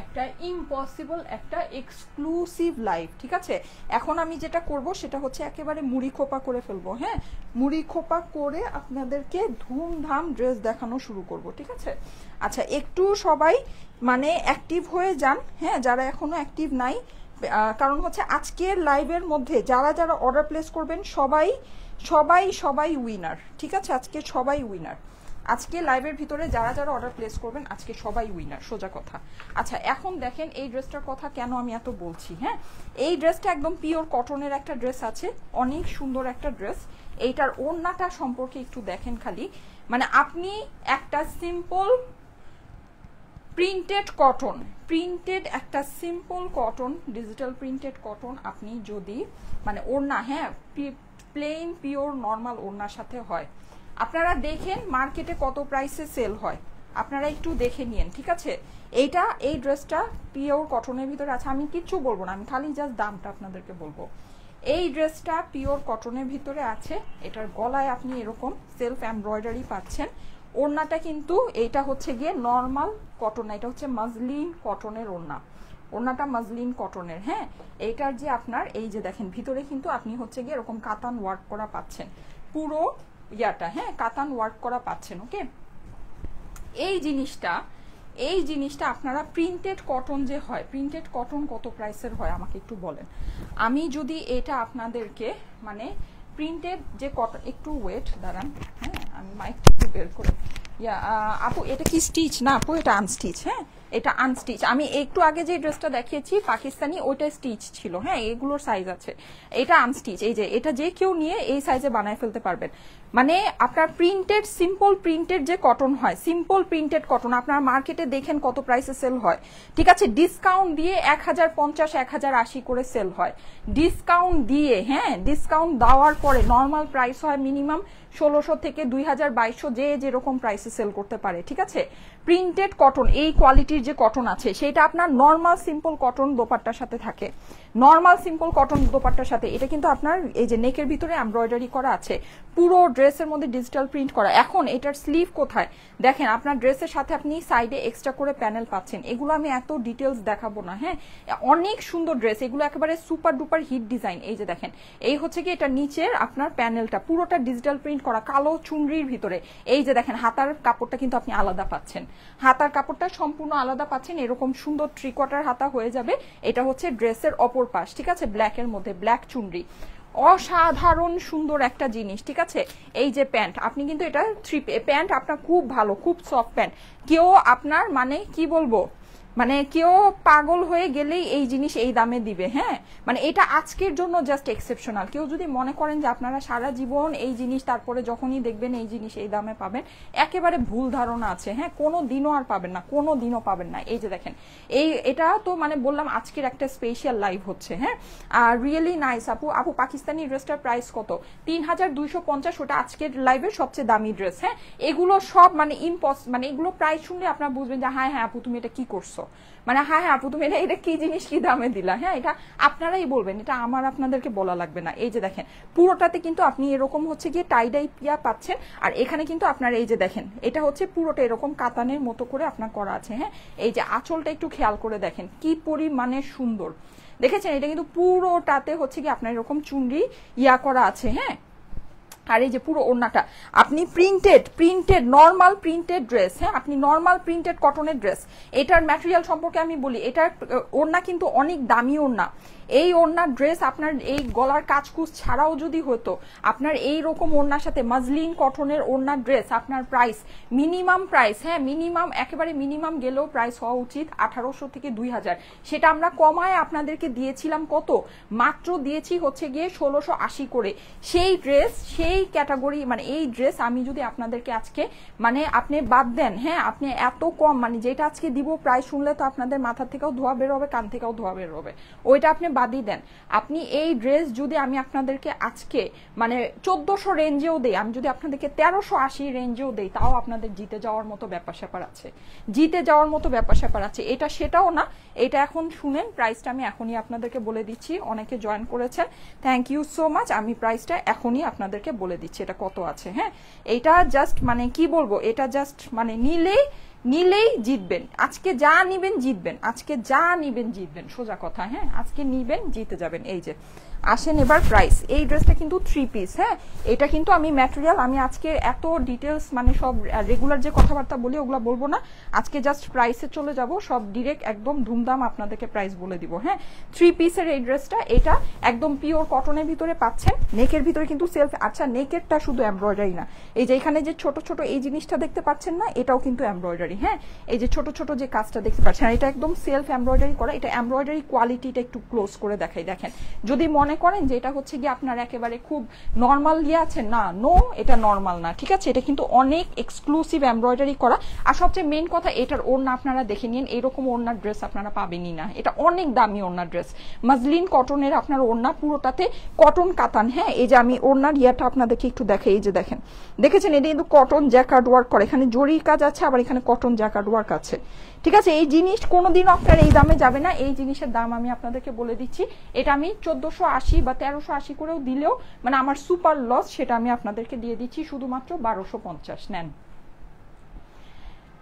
একটা ইম্পসিবল একটা এক্সক্লুসিভ লাইফ, ঠিক আছে? এখন আমি যেটা করব সেটা হচ্ছে একেবারে মুড়ি খোপা করে ফেলবো। হ্যাঁ, মুড়ি খোপা করে আপনাদেরকে ধুমধাম ড্রেস দেখানো শুরু করব, ঠিক আছে? আচ্ছা, একটু সবাই মানে অ্যাক্টিভ হয়ে যান। হ্যাঁ, যারা এখনো অ্যাক্টিভ নাই, কারণ হচ্ছে আজকের লাইভের মধ্যে যারা যারা অর্ডার প্লেস করবেন সবাই সবাই সবাই উইনার, ঠিক আছে? আজকে সবাই উইনার, আজকে লাইভের ভিতরে যারা যারা অর্ডার প্লেস করবেন আজকে সবাই উইনার, সোজা কথা। আচ্ছা, এখন দেখেন এই ড্রেসটার কথা কেন আমি এত বলছি। হ্যাঁ, এই ড্রেসটা একদম পিওর কটনের একটা ড্রেস আছে, অনেক সুন্দর একটা ড্রেস। এইটার ওড়নাটা সম্পর্কে একটু দেখেন খালি, মানে আপনি একটা সিম্পল প্রিন্টেড কটন, প্রিন্টেড একটা simple cotton, digital printed cotton আপনি যদি মানে ওড়না, হ্যাঁ প্লেন পিওর নর্মাল ওড়নার সাথে হয়, আপনারা দেখেন মার্কেটে কত প্রাইসে সেল হয়, আপনারা একটু দেখে নিন, ঠিক আছে? এইটা এই ড্রেসটা পিওর কটনের ভিতরে আছে, আমি কিচ্ছু বলবো না, আমি খালি জাস্ট দামটা আপনাদেরকে বলবো। এই ড্রেসটা পিওর কটনের ভিতরে আছে, এটার গলায় আপনি এরকম সেলফ এমব্রয়ডারি পাচ্ছেন। ওড়নাটা কিন্তু এইটা হচ্ছে গিয়ে নর্মাল কটন না, এটা হচ্ছে মাজলিন কটনের ওড়না, ওড়নাটা মাজলিন কটনের। হ্যাঁ, এইটার যে আপনার এই যে দেখেন ভিতরে কিন্তু আপনি হচ্ছে গিয়ে এরকম কাতান ওয়ার্ক করা পাচ্ছেন, পুরো ইয়াটা, হ্যাঁ কাতান ওয়ার্ক করা পাচ্ছেন। ওকে, এই জিনিসটা আপনারা প্রিন্টেড কটন যে হয়, প্রিন্টেড কটন কত প্রাইসের হয় আমাকে একটু বলেন। আমি যদি এটা আপনাদেরকে মানে প্রিন্টেড যে কটন, একটু ওয়েট দাঁড়ান, হ্যাঁ আমি মাইক একটু বের করে, আপু এটা কি স্টিচ? না আপু, এটা আনস্টিচ। হ্যাঁ, এটা আনস্টিচ। আমি একটু আগে যে ড্রেসটা দেখিয়েছি পাকিস্তানি, ওইটা স্টিচ ছিল। হ্যাঁ, এগুলোর সাইজ আছে, এটা আনস্টিচ। এই যে এটা যে কেউ নিয়ে এই সাইজে বানায় ফেলতে পারবেন। মানে আপনার প্রিন্টেড সিম্পল প্রিন্টেড যে কটন হয়, সিম্পল প্রিন্টেড কটন আপনার মার্কেটে দেখেন কত প্রাইসে সেল হয়, ঠিক আছে? ডিসকাউন্ট দিয়ে 1050 1080 করে সেল হয়, ডিসকাউন্ট দিয়ে। হ্যাঁ, ডিসকাউন্ট দেওয়ার পরে নর্মাল প্রাইস হয় মিনিমাম 1600 থেকে 2000 2200, যে যেরকম প্রাইসে সেল করতে পারে, ঠিক আছে? প্রিন্টেড কটন এই কোয়ালিটির যে কটন আছে সেটা আপনার নর্মাল সিম্পল কটন দোপাট্টার সাথে থাকে, নর্মাল সিম্পল কটন দোপাট্টার সাথে। এটা কিন্তু আপনার এই যে নেকের ভিতরে এমব্রয়ডারি করা আছে, পুরো ড্রেসের মধ্যে ডিজিটাল প্রিন্ট করা। এখন এটার স্লিভ কোথায় দেখেন, আপনার ড্রেসের সাথে আপনি সাইডে এক্সট্রা করে প্যানেল পাচ্ছেন। এগুলো আমি এত ডিটেলস দেখাবো না। হ্যাঁ, অনেক সুন্দর ড্রেস, এগুলো একেবারে সুপার ডুপার হিট ডিজাইন। এই যে দেখেন, এই হচ্ছে কি এটা নিচের আপনার প্যানেলটা পুরোটা ডিজিটাল প্রিন্ট করা কালো চুনরির ভিতরে। এই যে দেখেন হাতার কাপড়টা কিন্তু আপনি আলাদা পাচ্ছেন, হাতার কাপড়টা সম্পূর্ণ আলাদা পাচ্ছেন, এরকম সুন্দর 3/4 হাতা হয়ে যাবে। এটা হচ্ছে ড্রেসের অপর পাশ, ঠিক আছে? ব্ল্যাকের মধ্যে ব্ল্যাক চুনরি, অসাধারণ সুন্দর একটা জিনিস, ঠিক আছে? এই যে প্যান্ট, আপনি কিন্তু এটা প্যান্ট আপনার খুব ভালো, খুব সফট প্যান্ট। কেউ আপনার মানে কি বলবো, মানে কেউ পাগল হয়ে গেলেই এই জিনিস এই দামে দিবে। হ্যাঁ, মানে এটা আজকের জন্য জাস্ট এক্সেপশনাল। কেউ যদি মনে করেন যে আপনারা সারা জীবন এই জিনিস তারপরে যখনই দেখবেন এই জিনিস এই দামে পাবেন, একেবারে ভুল ধারণা আছে। হ্যাঁ, কোনো দিনও আর পাবেন না, কোনো দিনও পাবেন না। এই যে দেখেন, এটা তো মানে বললাম আজকের একটা স্পেশাল লাইভ হচ্ছে। হ্যাঁ, আর রিয়েলি নাইস। আপু পাকিস্তানি ড্রেসটার প্রাইস কত? 3250, ওটা আজকের লাইভের সবচেয়ে দামি ড্রেস। হ্যাঁ, এগুলো সব মানে মানে এগুলো প্রাইস শুনলে আপনারা বুঝবেন যে হ্যাঁ হ্যাঁ আপু তুমি এটা কি করছো, মানে হ্যাঁ হ্যাঁ আপু তুমি এটা কি জিনিস কি দামে দিলা। হ্যাঁ, এটা আপনারাই বলবেন, এটা আমার আপনাদেরকে বলা লাগবে না। এই যে দেখেন পুরোটাতে কিন্তু আপনি এরকম হচ্ছে গিয়ে টাইডাই পিয়া পাচ্ছেন, আর এখানে কিন্তু আপনার এই যে দেখেন এটা হচ্ছে পুরোটা এরকম কাতানের মতো করে আপনার করা আছে। হ্যাঁ, এই যে আঁচলটা একটু খেয়াল করে দেখেন কি পরিমাণে সুন্দর, দেখেছেন? এটা কিন্তু পুরোটাতে হচ্ছে কি আপনার এরকম চুনরি করা আছে। হ্যাঁ, আর এই যে পুরো ওড়নাটা আপনি প্রিন্টেড নরমাল প্রিন্টেড ড্রেস, হ্যাঁ আপনি নরমাল প্রিন্টেড কটনের ড্রেস। এটার ম্যাটেরিয়াল সম্পর্কে আমি বলি, এটার ওড়না কিন্তু অনেক দামি ওড়না। এই ওড়নার ড্রেস আপনার এই গলার কাজকুচ ছাড়াও যদি হতো, আপনার এই রকম ওড়নার সাথে মাজলিন কটনের ওড়নার ড্রেস আপনার প্রাইস মিনিমাম প্রাইস, হ্যাঁ মিনিমাম একেবারে মিনিমাম গেলেও প্রাইস হওয়া উচিত 1800 থেকে 2000। সেটা আমরা কমায় আপনাদেরকে দিয়েছিলাম কত, মাত্র দিয়েছি হচ্ছে গিয়ে 1680 করে। সেই ড্রেস সেই ক্যাটাগরি মানে এই ড্রেস আমি যদি আপনাদেরকে আজকে মানে আপনি বাদ দেন, হ্যাঁ আপনি এত কম মানে যেটা আজকে দিব প্রাইস শুনলে তো আপনাদের মাথা থেকেও ধোয়া বের হবে, কান থেকেও ধোয়া বের হবে, ওইটা আপনি বাদই দেন। আপনি এই ড্রেস যদি আমি আপনাদেরকে আজকে মানে 1400 রেঞ্জেও দেই, আমি যদি আপনাদেরকে 1380 রেঞ্জেও দেই, তাও আপনাদের জিতে যাওয়ার মতো ব্যাপার স্যাপার আছে, জিতে যাওয়ার মতো ব্যাপার স্যাপার আছে। এটা সেটাও না, এটা এখন শুনেন প্রাইসটা আমি এখনই আপনাদেরকে বলে দিচ্ছি। অনেকে জয়েন করেছেন, থ্যাংক ইউ সো মাচ। আমি প্রাইসটা এখনই আপনাদেরকে বলে দিচ্ছি এটা কত আছে। হ্যাঁ এটা জাস্ট মানে কি বলবো, এটা জাস্ট মানে নিলেই জিতবেন, আজকে যা নিবেন জিতবেন, আজকে যা নিবেন জিতবেন, সোজা কথা। হ্যাঁ আজকে নিবেন জিতে যাবেন। এই যে আসেন এবার প্রাইস। এই ড্রেসটা কিন্তু 3 পিস, হ্যাঁ এটা কিন্তু আমি ম্যাটেরিয়াল আমি আজকে এত ডিটেলস মানে সব রেগুলার যে কথাবার্তা বলি ওগুলো বলবো না, আজকে জাস্ট প্রাইসে চলে যাব, সব ডিরেক্ট একদম ধুমধাম আপনাদেরকে প্রাইস বলে দিব। হ্যাঁ 3 পিসের এই ড্রেসটা, এটা একদম পিওর কটনের ভিতরে পাচ্ছেন, নেকের ভিতরে কিন্তু সেলফ, আচ্ছা নেকেরটা শুধু এমব্রয়ডারি না, এই যে এখানে যে ছোট ছোট এই জিনিসটা দেখতে পাচ্ছেন না, এটাও কিন্তু এমব্রয়ডারি। হ্যাঁ এই যে ছোট ছোট যে কাজটা দেখতে পাচ্ছেন, এটা একদম সেলফ এমব্রয়ডারি করা। এটা এমব্রয়ডারি কোয়ালিটিটা একটু ক্লোজ করে দেখাই, দেখেন যদি মনে করেন যে এটা হচ্ছে কি আপনার একেবারে খুব নরমাল দিয়ে আছে, না নো এটা নরমাল না, ঠিক আছে, এটা কিন্তু অনেক এক্সক্লুসিভ এমব্রয়ডারি করা। আর সবচেয়ে মেইন কথা এটার ওড়না আপনারা দেখে নিন, এরকম ওড়নার ড্রেস আপনারা পাবেনই না, এটা অনেক দামি ওড়নার ড্রেস, মাজলিন কটনের আপনার ওড়না, পুরোটাতে কটন কাতান। হ্যাঁ এই যে আমি ওড়নার ইয়াটা আপনাদেরকে একটু দেখাই, এই যে দেখেন, দেখেছেন এটা কিন্তু কটন জ্যাকার্ড ওয়ার্ক করে, এখানে জরির কাজ আছে, আবার এখানে কটন জ্যাকার্ড ওয়ার্ক আছে, ঠিক আছে। এই জিনিস কোনোদিনও আপনার এই দামে যাবে না, এই জিনিসের দাম আমি আপনাদেরকে বলে দিচ্ছি, এটা আমি 1480 বা 1380 করেও দিলেও মানে আমার সুপার লস, সেটা আমি আপনাদেরকে দিয়ে দিচ্ছি শুধুমাত্র 1250। নেন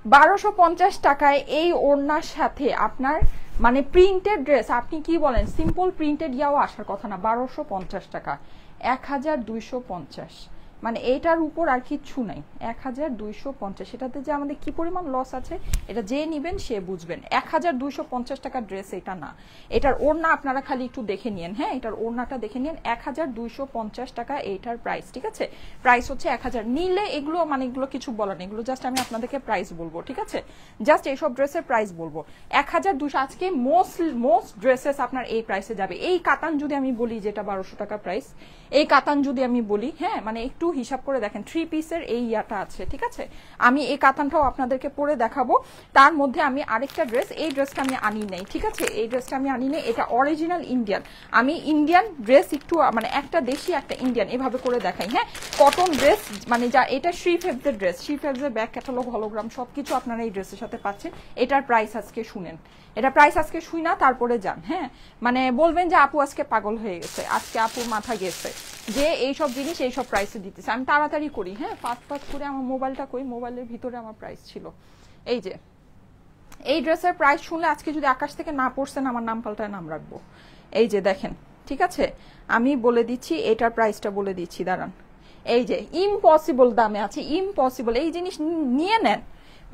1250 টাকায় এই ওড়নার সাথে আপনার মানে প্রিন্টেড ড্রেস, আপনি কি বলেন সিম্পল প্রিন্টেড ইয়াও আসার কথা না, 1250 টাকা, 1250, মানে এটার উপর আর কিচ্ছু নাই, 1250। সেটাতে যে আমাদের কি পরিমাণ লস আছে এটা যে নিবেন সে বুঝবেন। 1250 টাকার ড্রেস এটা না, এটার ওড়না আপনারা খালি একটু দেখে নিন, হ্যাঁ এটার ওড়নাটা দেখে নিন, 1250 টাকা এইটার প্রাইস, ঠিক আছে, প্রাইস হচ্ছে 1000। নিলে এগুলো মানে এগুলো কিছু বলার নেই, এগুলো জাস্ট আমি আপনাদেরকে প্রাইস বলবো, ঠিক আছে, জাস্ট এইসব ড্রেসের প্রাইস বলবো 1200। আজকে মোস্ট ড্রেসেস আপনার এই প্রাইসে যাবে। এই কাতান যদি আমি বলি যেটা 1200 টাকা প্রাইস, এই কাতান যদি আমি বলি, হ্যাঁ মানে একটু হিসাব করে দেখেন 3 পিসের এই ইয়াটা আছে, ঠিক আছে, আমি এই কাতানটাও আপনাদেরকে পরে দেখাবো। তার মধ্যে আমি আরেকটা ড্রেস, এই ড্রেসটা আমি আনি নাই, ঠিক আছে, এই ড্রেসটা আমি আনি নাই, এটা অরিজিনাল ইন্ডিয়ান। আমি ইন্ডিয়ান ড্রেস একটু মানে একটা দেশি একটা ইন্ডিয়ান এভাবে করে দেখাই। হ্যাঁ কটন ড্রেস মানে যা, এটা শ্রী ফেবসের ড্রেস, শ্রী ফেবসের ব্যাক ক্যাটালগ হলোগ্রাম সবকিছু আপনারা এই ড্রেসের সাথে পাচ্ছেন। এটার প্রাইস আজকে শুনেন, এটা প্রাইস আজকে শুই না তারপরে যান, হ্যাঁ মানে বলবেন যে আপু আজকে পাগল হয়ে গেছে, আজকে আপুর মাথা গেছে যে এইসব জিনিস এইসব প্রাইসে দিতেছে। আমি তাড়াতাড়ি করি, হ্যাঁ ফাস্ট করে আমার মোবাইলটা কই, মোবাইলের ভিতরে আমার প্রাইস ছিল। এই যে এই ড্রেসের প্রাইস শুনলে আজকে যদি আকাশ থেকে না পড়ছেন আমার নাম পাল্টায় নাম রাখবো। এই যে দেখেন, ঠিক আছে আমি বলে দিচ্ছি এটার প্রাইসটা বলে দিচ্ছি, দাঁড়ান, এই যে ইম্পসিবল দামে আছে, ইম্পসিবল। এই জিনিস নিয়ে নেন,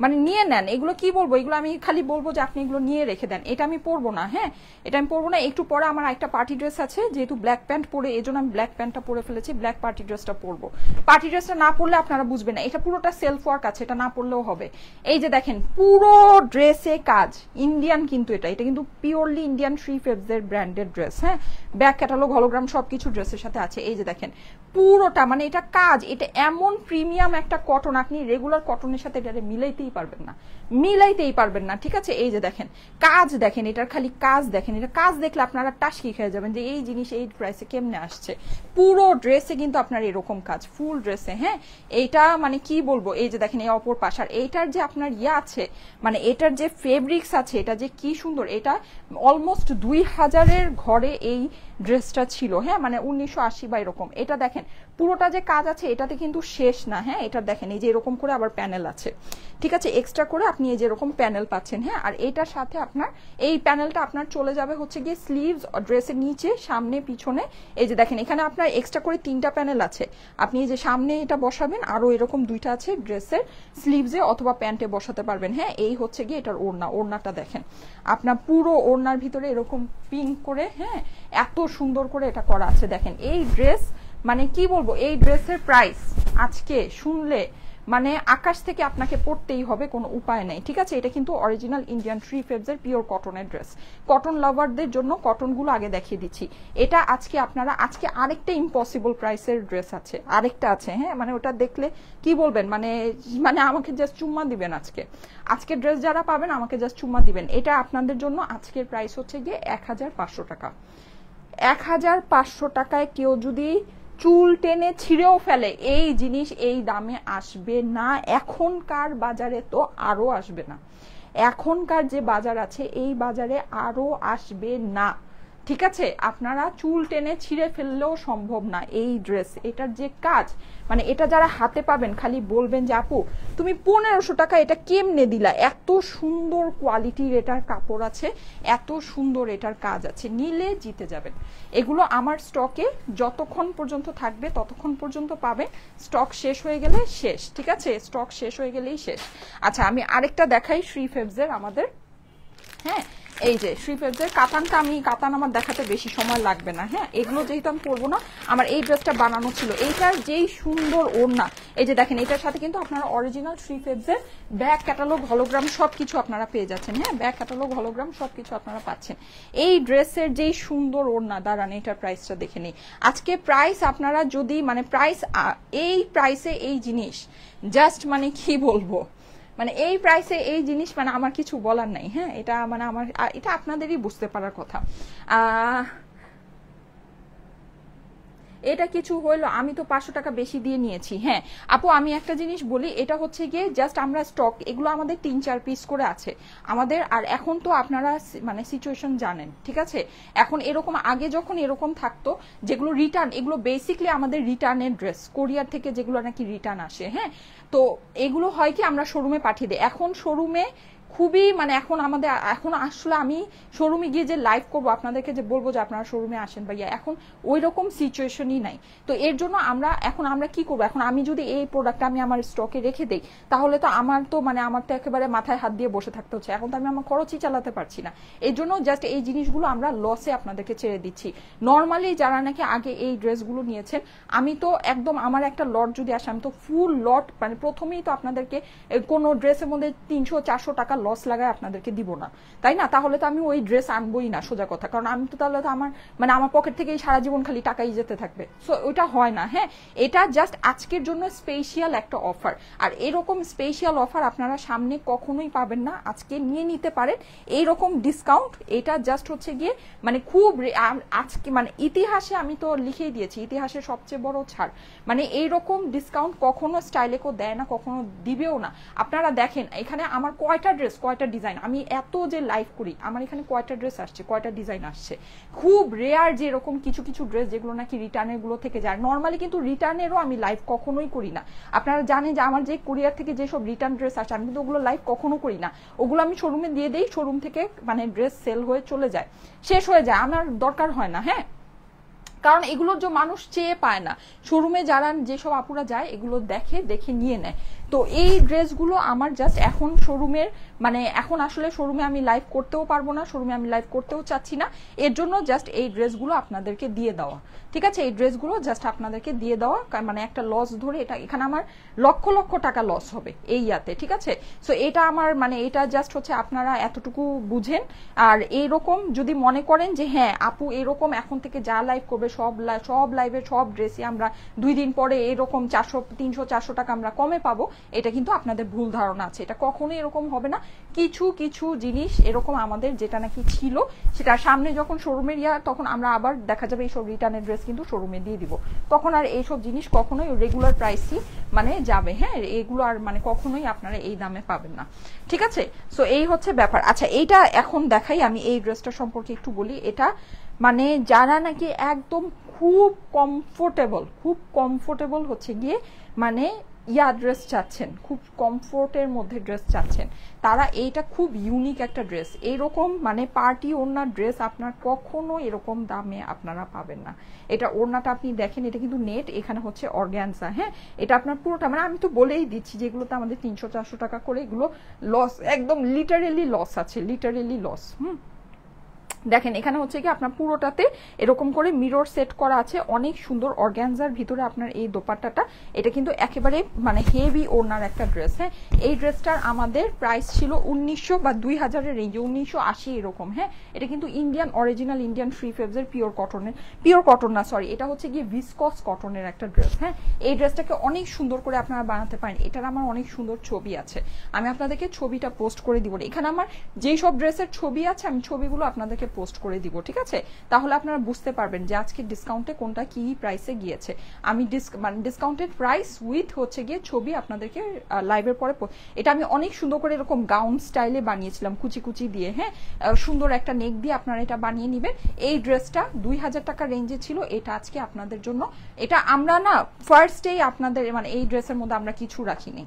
মানে নিয়ে নেন, এগুলো কি বলবো, এগুলো আমি খালি বলবো যে আপনি এগুলো নিয়ে রেখে দেন। এটা আমি পরবো না, হ্যাঁ এটা আমি পরবো না। একটু পরে আমার একটা পার্টি ড্রেস আছে, যেহেতু ব্ল্যাক প্যান্ট পরে এই জন্য আমি ব্ল্যাক প্যান্টটা পরে ফেলেছি, ব্ল্যাক পার্টি ড্রেসটা পরবো। পার্টি ড্রেসটা না পরলে আপনারা বুঝবেন না, এটা পুরোটা সেলফ ওয়ার্ক আছে, এটা না পরলেও হবে। এই যে দেখেন পুরো ড্রেসে কাজ, ইন্ডিয়ান কিন্তু এটা কিন্তু পিওরলি ইন্ডিয়ান শ্রী ফেবসের ব্র্যান্ডেড ড্রেস। হ্যাঁ ব্যাক ক্যাটালগ হলোগ্রাম সবকিছু ড্রেসের সাথে আছে। এই যে দেখেন পুরোটা মানে এটা কাজ, এটা এমন প্রিমিয়াম একটা কটন, আপনি রেগুলার কটনের সাথে এটা মিলাইতেই পারবেন না, মিলাইতেই পারবেন না, ঠিক আছে। এই যে দেখেন কাজ দেখেন, এটার খালি কাজ দেখেন, এটা কাজ দেখলে আপনারা টাসকি খেয়ে যাবেন যে এই জিনিস এই প্রাইসে কেমনে আসছে। পুরো ড্রেসে কিন্তু আপনার এরকম কাজ, ফুল ড্রেসে। হ্যাঁ এইটা মানে কি বলবো, এই যে দেখেন এই অপর পাশ, আর এইটার যে আপনার ইয়ে আছে মানে এটার যে ফেব্রিক্স আছে, এটা যে কি সুন্দর, এটা অলমোস্ট 2000-এর ঘরে এই ড্রেসটা ছিল, হ্যাঁ, মানে 1980 বা এরকম। এটা দেখেন পুরোটা যে কাজ আছে এটাতে কিন্তু শেষ না, হ্যাঁ, এটা দেখেন এই যে এরকম করে আবার প্যানেল আছে, ঠিক আছে, এক্সট্রা করে আপনি এই যে এরকম প্যানেল পাচ্ছেন, হ্যাঁ। আর এটার সাথে আপনার এই প্যানেলটা আপনার চলে যাবে হচ্ছে গিয়ে স্লিভস, ড্রেসের নিচে, সামনে, পিছনে। এই যে দেখেন এখানে আপনার এক্সট্রা করে 3টা প্যানেল আছে, আপনি এই যে সামনে এটা বসাবেন, আরো এরকম 2টা আছে ড্রেসের স্লিভসে অথবা প্যান্টে বসাতে পারবেন, হ্যাঁ। এই হচ্ছে গিয়ে এটার ওড়না, ওড়নাটা দেখেন আপনার পুরো ওড়নার ভিতরে এরকম পিঙ্ক করে, হ্যাঁ, এত সুন্দর করে এটা করা আছে। দেখেন এই ড্রেস মানে কি বলবো, এই ড্রেসের প্রাইস আজকে শুনলে মানে আকাশ থেকে আপনাকে পড়তেই হবে, কোনো উপায় নেই, ঠিক আছে। এটা কিন্তু অরিজিনাল ইন্ডিয়ান 3 ফেবসের পিওর কটনের ড্রেস। কটন লাভারদের জন্য কটনগুলো আগে দেখিয়ে দিচ্ছি। এটা আজকে আপনারা, আজকে আরেকটা ইম্পসিবল প্রাইসের ড্রেস আছে, আরেকটা আছে, হ্যাঁ, মানে ওটা দেখলে কি বলবেন, মানে মানে আমাকে জাস্ট চুম্মা দিবেন আজকে। আজকে ড্রেস যারা পাবেন আমাকে জাস্ট চুম্মা দিবেন। এটা আপনাদের জন্য আজকের প্রাইস হচ্ছে গিয়ে 1500 টাকা। 1500 টাকায় কেউ যদি চুল টেনে ছিঁড়েও ফেলে এই জিনিস এই দামে আসবে না, এখনকার বাজারে তো আরো আসবে না, এখনকার যে বাজার আছে এই বাজারে আরো আসবে না, ঠিক আছে। আপনারা চুল টেনে ছিঁড়ে ফেললেও সম্ভব না এই ড্রেস। এটার যে কাজ, মানে এটা যারা হাতে পাবেন খালি বলবেন যে আপু তুমি 1500 টাকা এটা কেমনে দিলা, এত সুন্দর কোয়ালিটির এটার কাপড় আছে, এত সুন্দর এটার কাজ আছে, নিলে জিতে যাবেন। এগুলো আমার স্টকে যতক্ষণ পর্যন্ত থাকবে ততক্ষণ পর্যন্ত পাবেন, স্টক শেষ হয়ে গেলে শেষ, ঠিক আছে, স্টক শেষ হয়ে গেলেই শেষ। আচ্ছা আমি আরেকটা দেখাই 3 ফেবসের আমাদের, হ্যাঁ, এই যে 3 ফেবসের কাতানটা, আমি কাতান আমার দেখাতে বেশি সময় লাগবে না, হ্যাঁ। এগুলো যেহেতু আমি পরবো না, আমার এই ড্রেসটা বানানো ছিল, এইটার যেই সুন্দর ওড়না, এই যে দেখেন এটার সাথে কিন্তু আপনারা অরিজিনাল 3 ফেবসের ব্যাক ক্যাটালগ হলোগ্রাম সবকিছু আপনারা পেয়ে যাচ্ছেন, হ্যাঁ, ব্যাক ক্যাটালগ হলোগ্রাম সবকিছু আপনারা পাচ্ছেন। এই ড্রেসের যেই সুন্দর ওড়না, দাঁড়ান এটার প্রাইসটা দেখে নিই। আজকে প্রাইস আপনারা যদি মানে প্রাইস, এই প্রাইসে এই জিনিস জাস্ট মানে কি বলবো, মানে এই প্রাইসে এই জিনিস মানে আমার কিছু বলার নাই, হ্যাঁ। এটা মানে আমার, এটা আপনাদেরই বুঝতে পারার কথা। এটা কিছু হইলো, আমি তো 500 টাকা বেশি দিয়ে নিয়েছি, হ্যাঁ। আপু আমি একটা জিনিস বলি, এটা হচ্ছে গিয়ে জাস্ট আমরা স্টক, এগুলো আমাদের 3-4 পিস করে আছে আমাদের। আর এখন তো আপনারা মানে সিচুয়েশন জানেন, ঠিক আছে। এখন এরকম আগে যখন এরকম থাকতো যেগুলো রিটার্ন, এগুলো বেসিকলি আমাদের রিটার্নের ড্রেস, কোরিয়ার থেকে যেগুলো নাকি রিটার্ন আসে, হ্যাঁ। তো এগুলো হয় কি আমরা শোরুমে পাঠিয়ে দিই, এখন শোরুমে খুবই মানে এখন আমাদের, এখন আসলে আমি শোরুমে গিয়ে যে লাইভ করবো আপনাদেরকে যে বলবো যে আপনারা শোরুমে আসেন ভাইয়া, এখন ওই রকম সিচুয়েশনই নাই। তো এর জন্য আমরা কি করবো, এখন আমি যদি এই প্রোডাক্টটা আমি আমার স্টকে রেখে দেই তাহলে তো আমার তো মানে আমার তো একেবারে মাথায় হাত দিয়ে বসে থাকতে হচ্ছে, এখন তো আমি আমার খরচই চালাতে পারছি না। এই জন্য জাস্ট এই জিনিসগুলো আমরা লসে আপনাদেরকে ছেড়ে দিচ্ছি। নর্মালি যারা নাকি আগে এই ড্রেসগুলো নিয়েছেন, আমি তো একদম আমার একটা লট যদি আসে আমি তো ফুল লট মানে প্রথমেই তো আপনাদেরকে কোনো ড্রেসের মধ্যে 300-400 টাকা লস লাগায় আপনাদেরকে দিব না, তাই না। তাহলে তো আমি ওই ড্রেস আনবোই না, সোজা কথা, কারণ আমি তো তাহলে তো আমার মানে আমার পকেট থেকেই সারা জীবন খালি টাকাই যেতে থাকবে, সো ওইটা হয় না, হ্যাঁ। এটা জাস্ট আজকের জন্য স্পেশাল একটা অফার, আর এরকম স্পেশাল অফার আপনারা সামনে কখনোই পাবেন না, আজকে নিয়ে নিতে পারেন এইরকম ডিসকাউন্ট। এটা জাস্ট হচ্ছে গিয়ে মানে খুব আজকে মানে ইতিহাসে আমি তো লিখেই দিয়েছি, ইতিহাসের সবচেয়ে বড় ছাড়, মানে এইরকম ডিসকাউন্ট কখনো স্টাইলেকো দেয় না, কখনো দিবেও না। আপনারা দেখেন এখানে আমার কয়টা ড্রেস, কয়টা ডিজাইন, আমি এত যে লাইভ করি আমার এখানে কয়টা ড্রেস আসছে, কয়টা ডিজাইন আসছে। খুব রেয়ার যে এরকম কিছু কিছু ড্রেস যেগুলো নাকি রিটার্নের গুলো থেকে যায়, নর্মালি কিন্তু রিটার্নেরও আমি লাইভ কখনোই করি না। আপনারা জানেন যে আমার যে কুরিয়ার থেকে যেসব রিটার্ন ড্রেস আসে আমি কিন্তু ওগুলো লাইভ কখনো করি না, ওগুলো আমি শোরুমে দিয়ে দেই, শোরুম থেকে মানে ড্রেস সেল হয়ে চলে যায়, শেষ হয়ে যায়, আমার দরকার হয় না, হ্যাঁ। কারণ এগুলোর যে মানুষ চেয়ে পায় না, শোরুমে যারা যেসব আপুরা যায় এগুলো দেখে নিয়ে নেয়। তো এই ড্রেসগুলো আমার জাস্ট এখন শোরুমের মানে এখন আসলে শোরুমে আমি লাইভ করতেও পারবো না, শোরুমে আমি লাইভ করতেও চাচ্ছি না, এর জন্য জাস্ট এই ড্রেসগুলো আপনাদেরকে দিয়ে দেওয়া, ঠিক আছে। এই ড্রেসগুলো জাস্ট আপনাদেরকে দিয়ে দেওয়া, মানে একটা লস ধরে এটা এখানে আমার লক্ষ লক্ষ টাকা লস হবে এই ইয়াতে, ঠিক আছে। সো এটা আমার মানে এটা জাস্ট হচ্ছে আপনারা এতটুকু বুঝেন। আর এইরকম যদি মনে করেন যে হ্যাঁ আপু এরকম এখন থেকে যা লাইভ করবে সব লাইভে সব ড্রেসই আমরা 2 দিন পরে এরকম 300-400 টাকা আমরা কমে পাবো, এটা কিন্তু আপনাদের ভুল ধারণা আছে, এটা কখনোই এরকম হবে না। কিছু কিছু জিনিস এরকম আমাদের যেটা নাকি ছিল সেটা সামনে যখন শোরুমের তখন আমরা আবার দেখা যাবে এইসব রিটার্নের ড্রেস কিন্তু শোরুমে দিয়ে দিব, তখন আর এইসব জিনিস কখনোই রেগুলার প্রাইসই মানে যাবে, হ্যাঁ এগুলো আর মানে কখনোই আপনারা এই দামে পাবেন না, ঠিক আছে। সো এই হচ্ছে ব্যাপার। আচ্ছা এইটা এখন দেখাই, আমি এই ড্রেসটা সম্পর্কে একটু বলি। এটা মানে যারা নাকি একদম খুব কমফোর্টেবল হচ্ছে গিয়ে মানে ড্রেস চাচ্ছেন, খুব কমফোর্টের মধ্যে ড্রেস চাচ্ছেন, তারা এইটা খুব ইউনিক একটা ড্রেস, এইরকম মানে পার্টি ওড়নার ড্রেস আপনার কখনো এরকম দামে আপনারা পাবেন না। এটা ওড়নাটা আপনি দেখেন, এটা কিন্তু নেট, এখানে হচ্ছে অর্গ্যানজা, হ্যাঁ এটা আপনার পুরোটা মানে আমি তো বলেই দিচ্ছি যেগুলোতে আমাদের 300-400 টাকা করে, এগুলো লস, একদম লিটারেলি লস আছে, লিটারেলি লস। দেখেন এখানে হচ্ছে কি আপনার পুরোটাতে এরকম করে মিরর সেট করা আছে, অনেক সুন্দর অর্গ্যানজার ভিতরে আপনার এই দোপাট্টাটা। এটা কিন্তু একেবারে মানে হেভি ওড়নার একটা ড্রেস, হ্যাঁ এই ড্রেসটার আমাদের প্রাইস ছিল 1900 বা 2000-এর রেঞ্জে, 1980 এরকম, হ্যাঁ এটা কিন্তু ইন্ডিয়ান অরিজিনাল ইন্ডিয়ান ফ্রি ফেবসের পিওর কটন না সরি, এটা হচ্ছে গিয়ে ভিসকস কটনের একটা ড্রেস, হ্যাঁ এই ড্রেসটাকে অনেক সুন্দর করে আপনারা বানাতে পারেন। এটার আমার অনেক সুন্দর ছবি আছে, আমি আপনাদেরকে ছবিটা পোস্ট করে দিব, এখানে আমার যেই সব ড্রেসের ছবি আছে আমি ছবিগুলো আপনাদেরকে পোস্ট করে দিব, ঠিক আছে, তাহলে আপনারা বুঝতে পারবেন যে আজকে ডিসকাউন্টে কোনটা কি প্রাইসে গিয়েছে। আমি মানে ডিসকাউন্টেড প্রাইস উইথ হচ্ছে গিয়ে ছবি আপনাদেরকে লাইভের পরে, এটা আমি অনেক সুন্দর করে এরকম গাউন স্টাইলে বানিয়েছিলাম কুচি কুচি দিয়ে, হ্যাঁ সুন্দর একটা নেক দিয়ে আপনারা এটা বানিয়ে নেবেন। এই ড্রেসটা 2000 টাকা রেঞ্জে ছিল, এটা আজকে আপনাদের জন্য, এটা আমরা না ফার্স্টেই আপনাদের মানে এই ড্রেসের মধ্যে আমরা কিছু রাখিনি।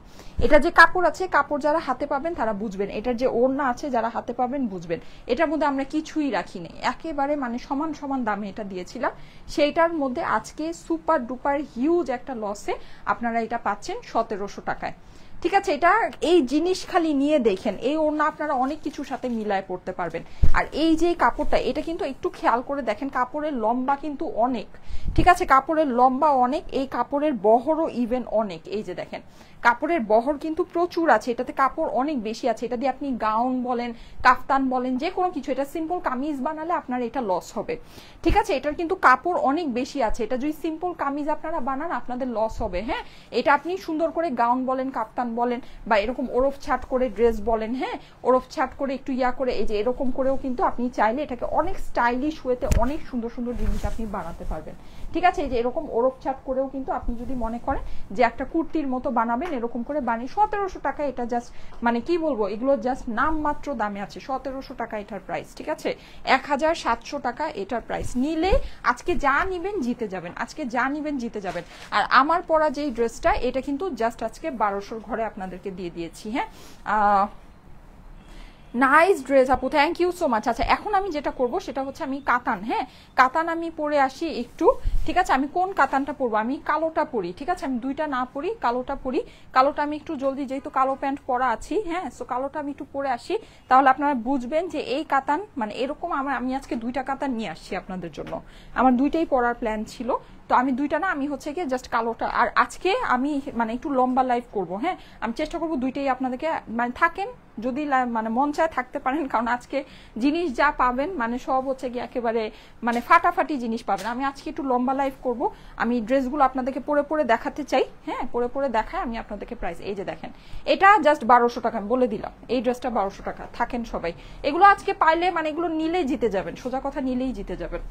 এটা যে কাপড় আছে, কাপড় যারা হাতে পাবেন তারা বুঝবেন, এটার যে ওড়না আছে যারা হাতে পাবেন বুঝবেন, এটার মধ্যে আমরা কিছুই রাখিনি, একেবারে মানে সমান সমান দামে এটা দিয়েছিলাম, সেইটার মধ্যে আজকে সুপার ডুপার হিউজ একটা লসে আপনারা এটা পাচ্ছেন 1700 টাকায়, ঠিক আছে। এটা এই জিনিস খালি নিয়ে দেখেন, এই ওড়না আপনারা অনেক কিছুর সাথে মিলায় পড়তে পারবেন। আর এই যে কাপড়টা, এটা কিন্তু একটু খেয়াল করে দেখেন, কাপড়ের লম্বা কিন্তু অনেক, ঠিক আছে কাপড়ের লম্বা অনেক, এই কাপড়ের বহরও ইভেন অনেক, এই যে দেখেন কাপড়ের বহর কিন্তু প্রচুর আছে, এটাতে কাপড় অনেক বেশি আছে, এটা দিয়ে আপনি গাউন বলেন কাফতান বলেন যে কোনো কিছু, এটা সিম্পল কামিজ বানালে আপনার এটা লস হবে, ঠিক আছে এটার কিন্তু কাপড় অনেক বেশি আছে, এটা যদি সিম্পল কামিজ আপনারা বানান আপনাদের লস হবে, হ্যাঁ এটা আপনি সুন্দর করে গাউন বলেন কাফতান বলেন বা এরকম ওরফ ছাট করে ড্রেস বলেন, হ্যাঁ ওরফ ছাট করে একটু করে এই যে এরকম করেও কিন্তু আপনি চাইলে এটাকে অনেক স্টাইলিশ ওয়েতে অনেক সুন্দর সুন্দর জিনিস আপনি বানাতে পারবেন, ঠিক আছে। এই যে এরকম ওরফ ছাট করেও কিন্তু আপনি যদি মনে করেন যে একটা কুর্তির মতো বানাবেন, এরকম করে বানিয়ে 1700 টাকা, এটা জাস্ট মানে কি বলবো, এগুলো জাস্ট নামমাত্র দামে আছে, 1700 টাকা এটার প্রাইস, ঠিক আছে 1700 টাকা এটার প্রাইস। নিলে আজকে যা নিবেন জিতে যাবেন, আজকে যা নিবেন জিতে যাবেন। আর আমার পরা যেই ড্রেসটা, এটা কিন্তু জাস্ট আজকে 1200 ঘরে আপনাদেরকে দিয়ে দিয়েছি, হ্যাঁ নাইস ড্রেস আপু, থ্যাংক ইউ সো মাচ। আচ্ছা এখন আমি যেটা করব সেটা হচ্ছে আমি কাতান, হ্যাঁ কাতান আমি পরে আসি একটু, ঠিক আছে আমি কোন কাতানটা পরবো, আমি কালোটা পরি, ঠিক আছে আমি দুইটা না পরি, কালোটা পরি, কালোটা আমি একটু জলদি যেহেতু কালো প্যান্ট পরা আছি, হ্যাঁ সো কালোটা আমি একটু পরে আসি, তাহলে আপনারা বুঝবেন যে এই কাতান মানে এরকম আমি আজকে দুইটা কাতান নিয়ে আসছি আপনাদের জন্য, আমার দুইটাই পরার প্ল্যান ছিল, তো আমি দুইটা না আমি হচ্ছে গিয়ে জাস্ট কালোটা, আর আজকে আমি মানে একটু লম্বা লাইভ করব, হ্যাঁ আমি চেষ্টা করব দুইটাই আপনাদেরকে মানে থাকেন যদি মানে মন চায় থাকতে পারেন, কারণ আজকে জিনিস যা পাবেন মানে সব হচ্ছে গিয়ে একেবারে মানে ফাটাফাটি জিনিস পাবেন। আমি আজকে একটু লম্বা লাইভ করব, আমি ড্রেসগুলো আপনাদেরকে পরে পরে দেখাতে চাই, হ্যাঁ পরে পরে দেখায় আমি আপনাদেরকে প্রাইস, এই যে দেখেন এটা জাস্ট 1200 টাকা আমি বলে দিলাম, এই ড্রেসটা 1200 টাকা, থাকেন সবাই, এগুলো আজকে পাইলে মানে এগুলো নিলেই জিতে যাবেন, সোজা কথা নিলেই জিতে যাবেন।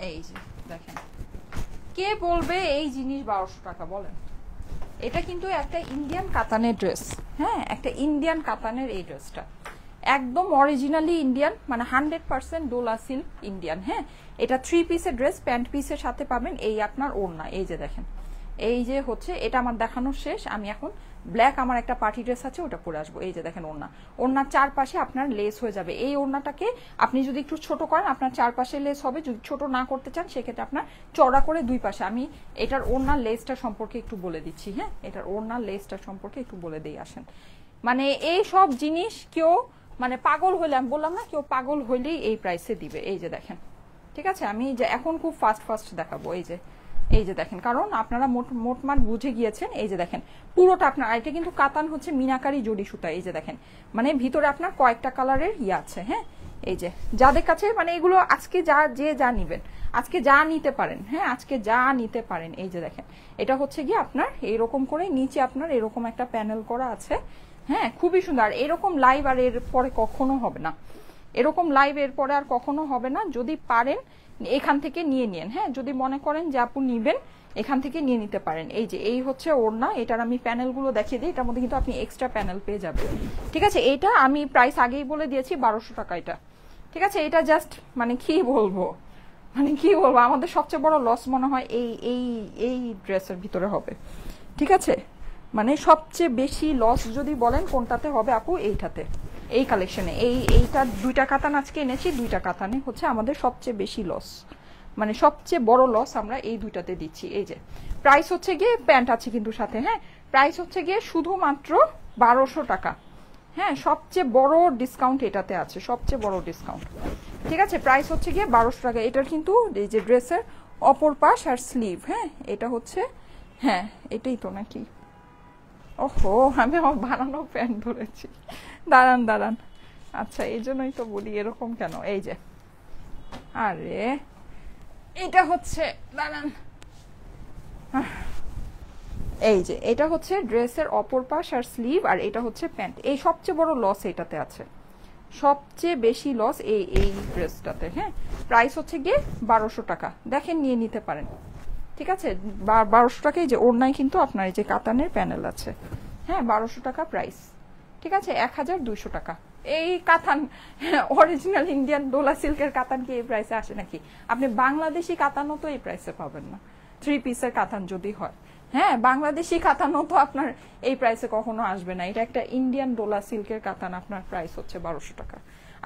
এই যে দেখেন, কে বলবে এই জিনিস 1200 টাকা বলেন, এটা কিন্তু একটা ইন্ডিয়ান কাতানের ড্রেস, হ্যাঁ একটা ইন্ডিয়ান কাতানের এই ড্রেসটা একদম অরিজিনালি ইন্ডিয়ান, মানে 100% ডোলা সিল্ক ইন্ডিয়ান, হ্যাঁ এটা 3 পিসের ড্রেস, প্যান্ট পিসের সাথে পাবেন এই আপনার ওড়না, এই যে দেখেন এই যে হচ্ছে এটা আমার দেখানো শেষ। আমি এখন ব্ল্যাক আমার একটা পার্টি ড্রেস আছে ওটা পরে আসবো। এই যে দেখেন ওড়না, ওড়নার চারপাশে আপনার লেস হয়ে যাবে। এই ওড়নাটাকে আপনি যদি একটু ছোট করেন আপনার চারপাশে লেস হবে, যদি ছোট না করতে চান সেক্ষেত্রে আপনার চড়া করে দুই পাশে। আমি এটার ওড়নার লেসটা সম্পর্কে একটু বলে দিচ্ছি। হ্যাঁ, এটার ওড়নার লেসটা সম্পর্কে একটু বলে দিয়ে আসেন। মানে এই সব জিনিস কেউ মানে পাগল হলে, আমি বললাম না কেউ পাগল হইলেই এই প্রাইসে দিবে। এই যে দেখেন, ঠিক আছে, আমি যে এখন খুব ফাস্ট দেখাবো। এই যে দেখেন, কারণ আপনারা মোটমাট বুঝে গিয়েছেন। এই যে দেখেন পুরোটা আপনার, এটা কিন্তু কাতান হচ্ছে মিনাকারি জড়ি সুতা। এই যে দেখেন মানে ভিতরে আপনার কয়েকটা কালারের ইয়ে আছে। হ্যাঁ, এই যে যাদের কাছে মানে এগুলো আজকে যা নিবেন আজকে যা নিতে পারেন। হ্যাঁ, আজকে যা নিতে পারেন। এই যে দেখেন এটা হচ্ছে গিয়ে আপনার এইরকম করে নিচে আপনার এরকম একটা প্যানেল করা আছে। হ্যাঁ, খুবই সুন্দর। এরকম লাইভ আর এর পরে কখনো হবে না, এরকম লাইভ এর পরে আর কখনো হবে না। যদি পারেন এখান থেকে নিয়ে নিন। হ্যাঁ, যদি মনে করেন যে আপু নিবেন এখান থেকে নিয়ে নিতে পারেন। এই যে এই হচ্ছে ওড়না, এটার আমি প্যানেলগুলো দেখিয়ে দিই। এটার মধ্যে কিন্তু আপনি এক্সট্রা প্যানেল পেয়ে যাবেন। ঠিক আছে, এটা আমি প্রাইস আগেই বলে দিয়েছি 1200 টাকা এটা। ঠিক আছে, এটা জাস্ট মানে কি বলবো আমাদের সবচেয়ে বড় লস মনে হয় এই এই এই ড্রেসের ভিতরে হবে। ঠিক আছে, মানে সবচেয়ে বেশি লস যদি বলেন কোনটাতে হবে আপু, এইটাতে, এই কালেকশনে। এইটা দুইটা কাতান আজকে এনেছি, দুইটা কাতানে হচ্ছে আমাদের সবচেয়ে বেশি লস, মানে সবচেয়ে বড় লস আমরা এই দুইটাতে দিচ্ছি। এই যে প্রাইস হচ্ছে গিয়ে প্যান্ট আছে কিন্তু সাথে। হ্যাঁ, প্রাইস হচ্ছে গিয়ে শুধুমাত্র 1200 টাকা। হ্যাঁ, সবচেয়ে বড় ডিসকাউন্ট এটাতে আছে, সবচেয়ে বড় ডিসকাউন্ট। ঠিক আছে, প্রাইস হচ্ছে গিয়ে 1200 টাকা। এটার কিন্তু এই যে ড্রেসের অপর পাশ আর স্লিভ। হ্যাঁ, এটা হচ্ছে, হ্যাঁ এটাই তো নাকি, ওহো আমি আমার বানানো প্যান্ট ধরেছি, দাঁড়ান। আচ্ছা, এই জন্যই তো বলি এরকম কেন। এই যে আরে এটা হচ্ছে, দাঁড়ান, এই যে এটা হচ্ছে ড্রেসের অপর পাশ আর স্লিভ, আর এটা হচ্ছে প্যান্ট। এই সবচেয়ে বড় লস এটাতে আছে, সবচেয়ে বেশি লস এই ড্রেসটাতে। হ্যাঁ, প্রাইস হচ্ছে গিয়ে 1200 টাকা। দেখেন নিয়ে নিতে পারেন। ঠিক আছে, 1200 টাকায় যে ওড়নায় কিন্তু আপনার এই যে কাতানের প্যানেল আছে। হ্যাঁ, 1200 টাকা প্রাইস। ঠিক আছে, 1200 টাকা। এই কাতান অরিজিনাল ইন্ডিয়ান ডোলা সিল্কের কাতান কি এই প্রাইসে আসে নাকি? আপনি বাংলাদেশি কাতানও তো এই প্রাইসে পাবেন না, 3 পিসের কাতান যদি হয়। হ্যাঁ, বাংলাদেশি কাতানও তো আপনার এই প্রাইসে কখনো আসবে না। এটা একটা ইন্ডিয়ান ডোলা সিল্কের কাতান, আপনার প্রাইস হচ্ছে 1200 টাকা।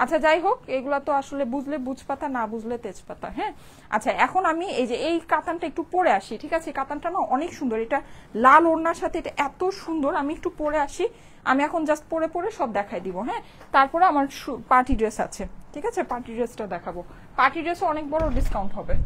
আচ্ছা, যাই হোক, এগুলা তো আসলে বুঝলে বুঝপাতা, না বুঝলে তেজপাতা। হ্যাঁ, আচ্ছা, এখন আমি এই যে এই কাতানটা একটু পরে আসি। ঠিক আছে, কাতানটা না অনেক সুন্দর, এটা লাল ওড়নার সাথে এটা এত সুন্দর। আমি একটু পরে আসি, আমি এখন জাস্ট পরে সব দেখাই দিব। হ্যাঁ, তারপরে আমার পার্টি ড্রেস আছে। ঠিক আছে, পার্টি ড্রেসটা দেখাবো। পার্টি ড্রেসও অনেক বড় ডিসকাউন্ট হবে।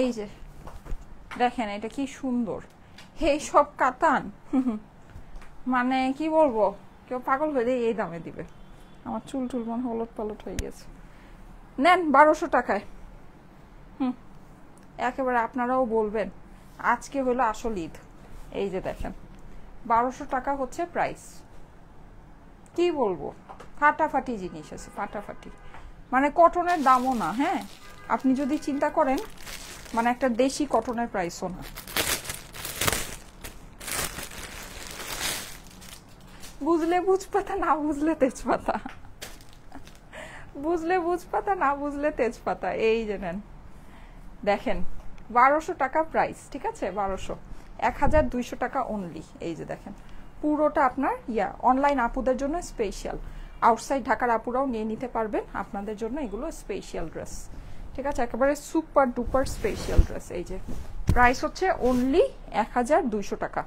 এই যে দেখেন এটা কি সুন্দর, এই সব কাতান মানে কি বলবো, কেউ পাগল হয়ে দিয়ে এই দামে দিবে। আমার চুল মনে ওলট পালট হয়ে গেছে। নেন 1200 টাকায়। একেবারে আপনারাও বলবেন আজকে হলো আসল ঈদ। এই যে দেখেন 1200 টাকা হচ্ছে প্রাইস। কি বলবো, ফাটাফাটি জিনিস আছে, ফাটাফাটি। মানে কটনের দামও না। হ্যাঁ, আপনি যদি চিন্তা করেন মানে একটা দেশি কটনের প্রাইসও না। বুঝলে বুঝপাতা, না বুঝলে তেজপাতা, বুঝলে বুঝপাতা, না বুঝলে তেজপাতা। এই যে নেন, দেখেন 1200 টাকা প্রাইস। ঠিক আছে, 1200, 1200 টাকা অনলি। এই যে দেখেন পুরোটা আপনার অনলাইন আপুদের জন্য স্পেশাল, আউটসাইড ঢাকার আপুরাও নিয়ে নিতে পারবেন, আপনাদের জন্য এগুলো স্পেশাল ড্রেস। ঠিক আছে, একেবারে সুপার ডুপার স্পেশাল ড্রেস। এই যে প্রাইস হচ্ছে অনলি 1200 টাকা।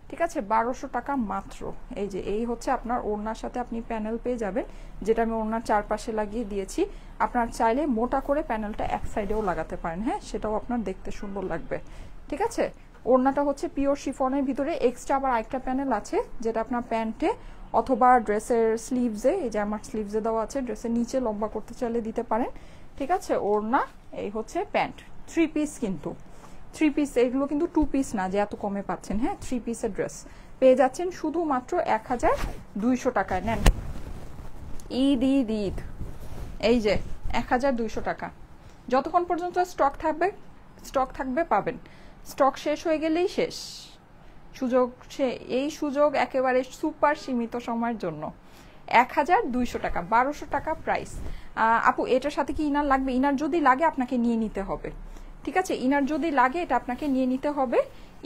ঠিক আছে, 1200 টাকা মাত্র। এই যে এই হচ্ছে আপনার ওড়নার সাথে আপনি প্যানেল পেয়ে যাবেন, যেটা আমি ওড়নার চারপাশে লাগিয়ে দিয়েছি। আপনার চাইলে মোটা করে প্যানেলটা এক সাইডেও লাগাতে পারেন, হ্যাঁ, সেটাও আপনার দেখতে সুন্দর লাগবে। ঠিক আছে, ওড়নাটা হচ্ছে পিওর শিফনের ভিতরে, এক্সট্রা আবার আরেকটা প্যানেল আছে যেটা আপনার প্যান্টে অথবা ড্রেসের স্লিভসে, এই যে আমার স্লিভসে দেওয়া আছে, ড্রেসের নিচে লম্বা করতে চাইলে দিতে পারেন। ঠিক আছে, ওড়না, এই হচ্ছে প্যান্ট, 3 পিস কিন্তু 3 পিস, এগুলো কিন্তু 2 পিস না যে এত কমে পাচ্ছেন, হ্যাঁ, 3 পিসের ড্রেস পেয়ে যাচ্ছেন শুধুমাত্র 1200 টাকায়। নেন, ঈদ ঈদ ঈদ, এই যে 1200 টাকা। যতক্ষণ পর্যন্ত স্টক থাকবে পাবেন, স্টক শেষ হয়ে গেলেই শেষ। এই সুযোগ একেবারে সুপার সীমিত সময়ের জন্য। 1200 টাকা, 1200 টাকা প্রাইস। আপু এটার সাথে কি ইনার লাগবে? ইনার যদি লাগে আপনাকে নিয়ে নিতে হবে। ঠিক আছে, ইনার যদি লাগে এটা আপনাকে নিয়ে নিতে হবে।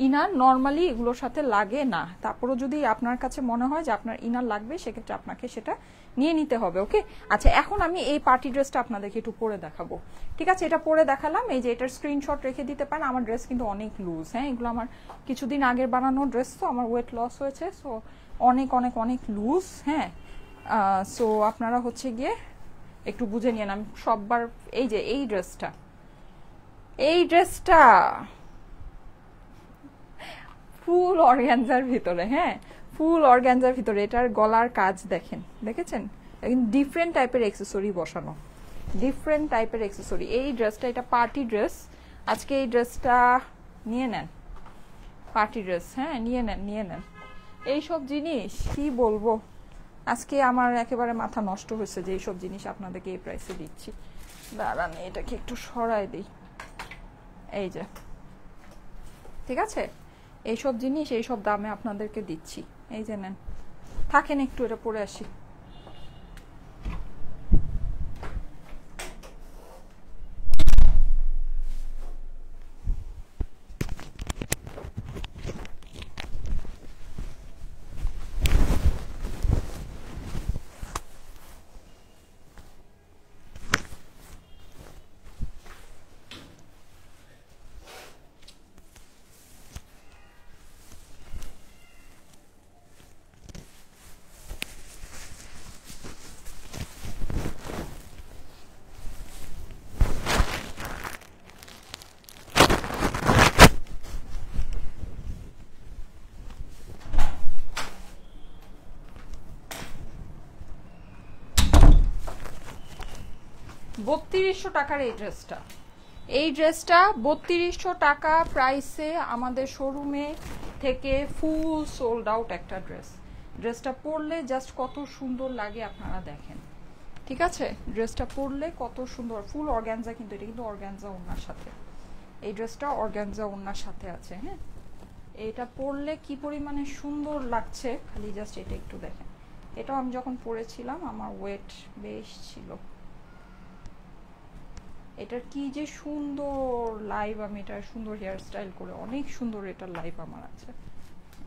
ইনার নর্মালি এগুলোর সাথে লাগে না, তারপরও যদি আপনার কাছে মনে হয় যে আপনার ইনার লাগবে সেক্ষেত্রে আপনাকে সেটা নিয়ে নিতে হবে। ওকে, আচ্ছা এখন আমি এই পার্টি ড্রেসটা আপনাদেরকে একটু পরে দেখাবো। ঠিক আছে, এটা পরে দেখালাম, এই যে এটার স্ক্রিনশট রেখে দিতে পারেন। আমার ড্রেস কিন্তু অনেক লুজ, হ্যাঁ, এগুলো আমার কিছুদিন আগের বানানো ড্রেস, তো আমার ওয়েট লস হয়েছে, সো অনেক অনেক অনেক লুজ, হ্যাঁ। সো আপনারা হচ্ছে গিয়ে একটু বুঝে নিন। আমি সববার এই যে এই ড্রেসটা ফুল অর্গানজার ভিতরে, হ্যাঁ, ফুল অর্গানজার ভিতরে, এটার গলার কাজ দেখেছেন, ডিফারেন্ট টাইপের অ্যাক্সেসরি বসানো, ডিফারেন্ট টাইপের অ্যাক্সেসরি। এই ড্রেসটা, এটা পার্টি ড্রেস, আজকে এই ড্রেসটা নিয়ে নেন, পার্টি ড্রেস, হ্যাঁ, নিয়ে নেন। এইসব জিনিস কি বলবো, আজকে আমার একেবারে মাথা নষ্ট হয়েছে যে এইসব জিনিস আপনাদেরকে এই প্রাইসে দিচ্ছি। দাঁড়ান, এটাকে একটু সরাই দিই, এই যে, ঠিক আছে, এইসব জিনিস এইসব দামে আপনাদেরকে দিচ্ছি। এই যে নেন, থাকেন একটু, এটা পরে আসি। $3200 টাকার এই ড্রেসটা 3200 টাকা প্রাইসে আমাদের শোরুমে থেকে ফুল সোল্ড আউট একটা ড্রেসটা পরলে জাস্ট কত সুন্দর লাগে আপনারা দেখেন। ঠিক আছে, ড্রেসটা পরলে কত সুন্দর, ফুল অর্গানজা, কিন্তু এটা কিন্তু অর্গানজা ওড়নার সাথে, এই ড্রেসটা অর্গানজা ওড়নার সাথে আছে, হ্যাঁ। এটা পরলে কি পরিমাণে সুন্দর লাগছে খালি জাস্ট এটা একটু দেখেন। এটাও আমি যখন পরেছিলাম আমার ওয়েট বেশ ছিল। এটার কি যে সুন্দর লাইভ, আমি এটা সুন্দর হেয়ার স্টাইল করে অনেক সুন্দর এটার লাইভ আমার আছে।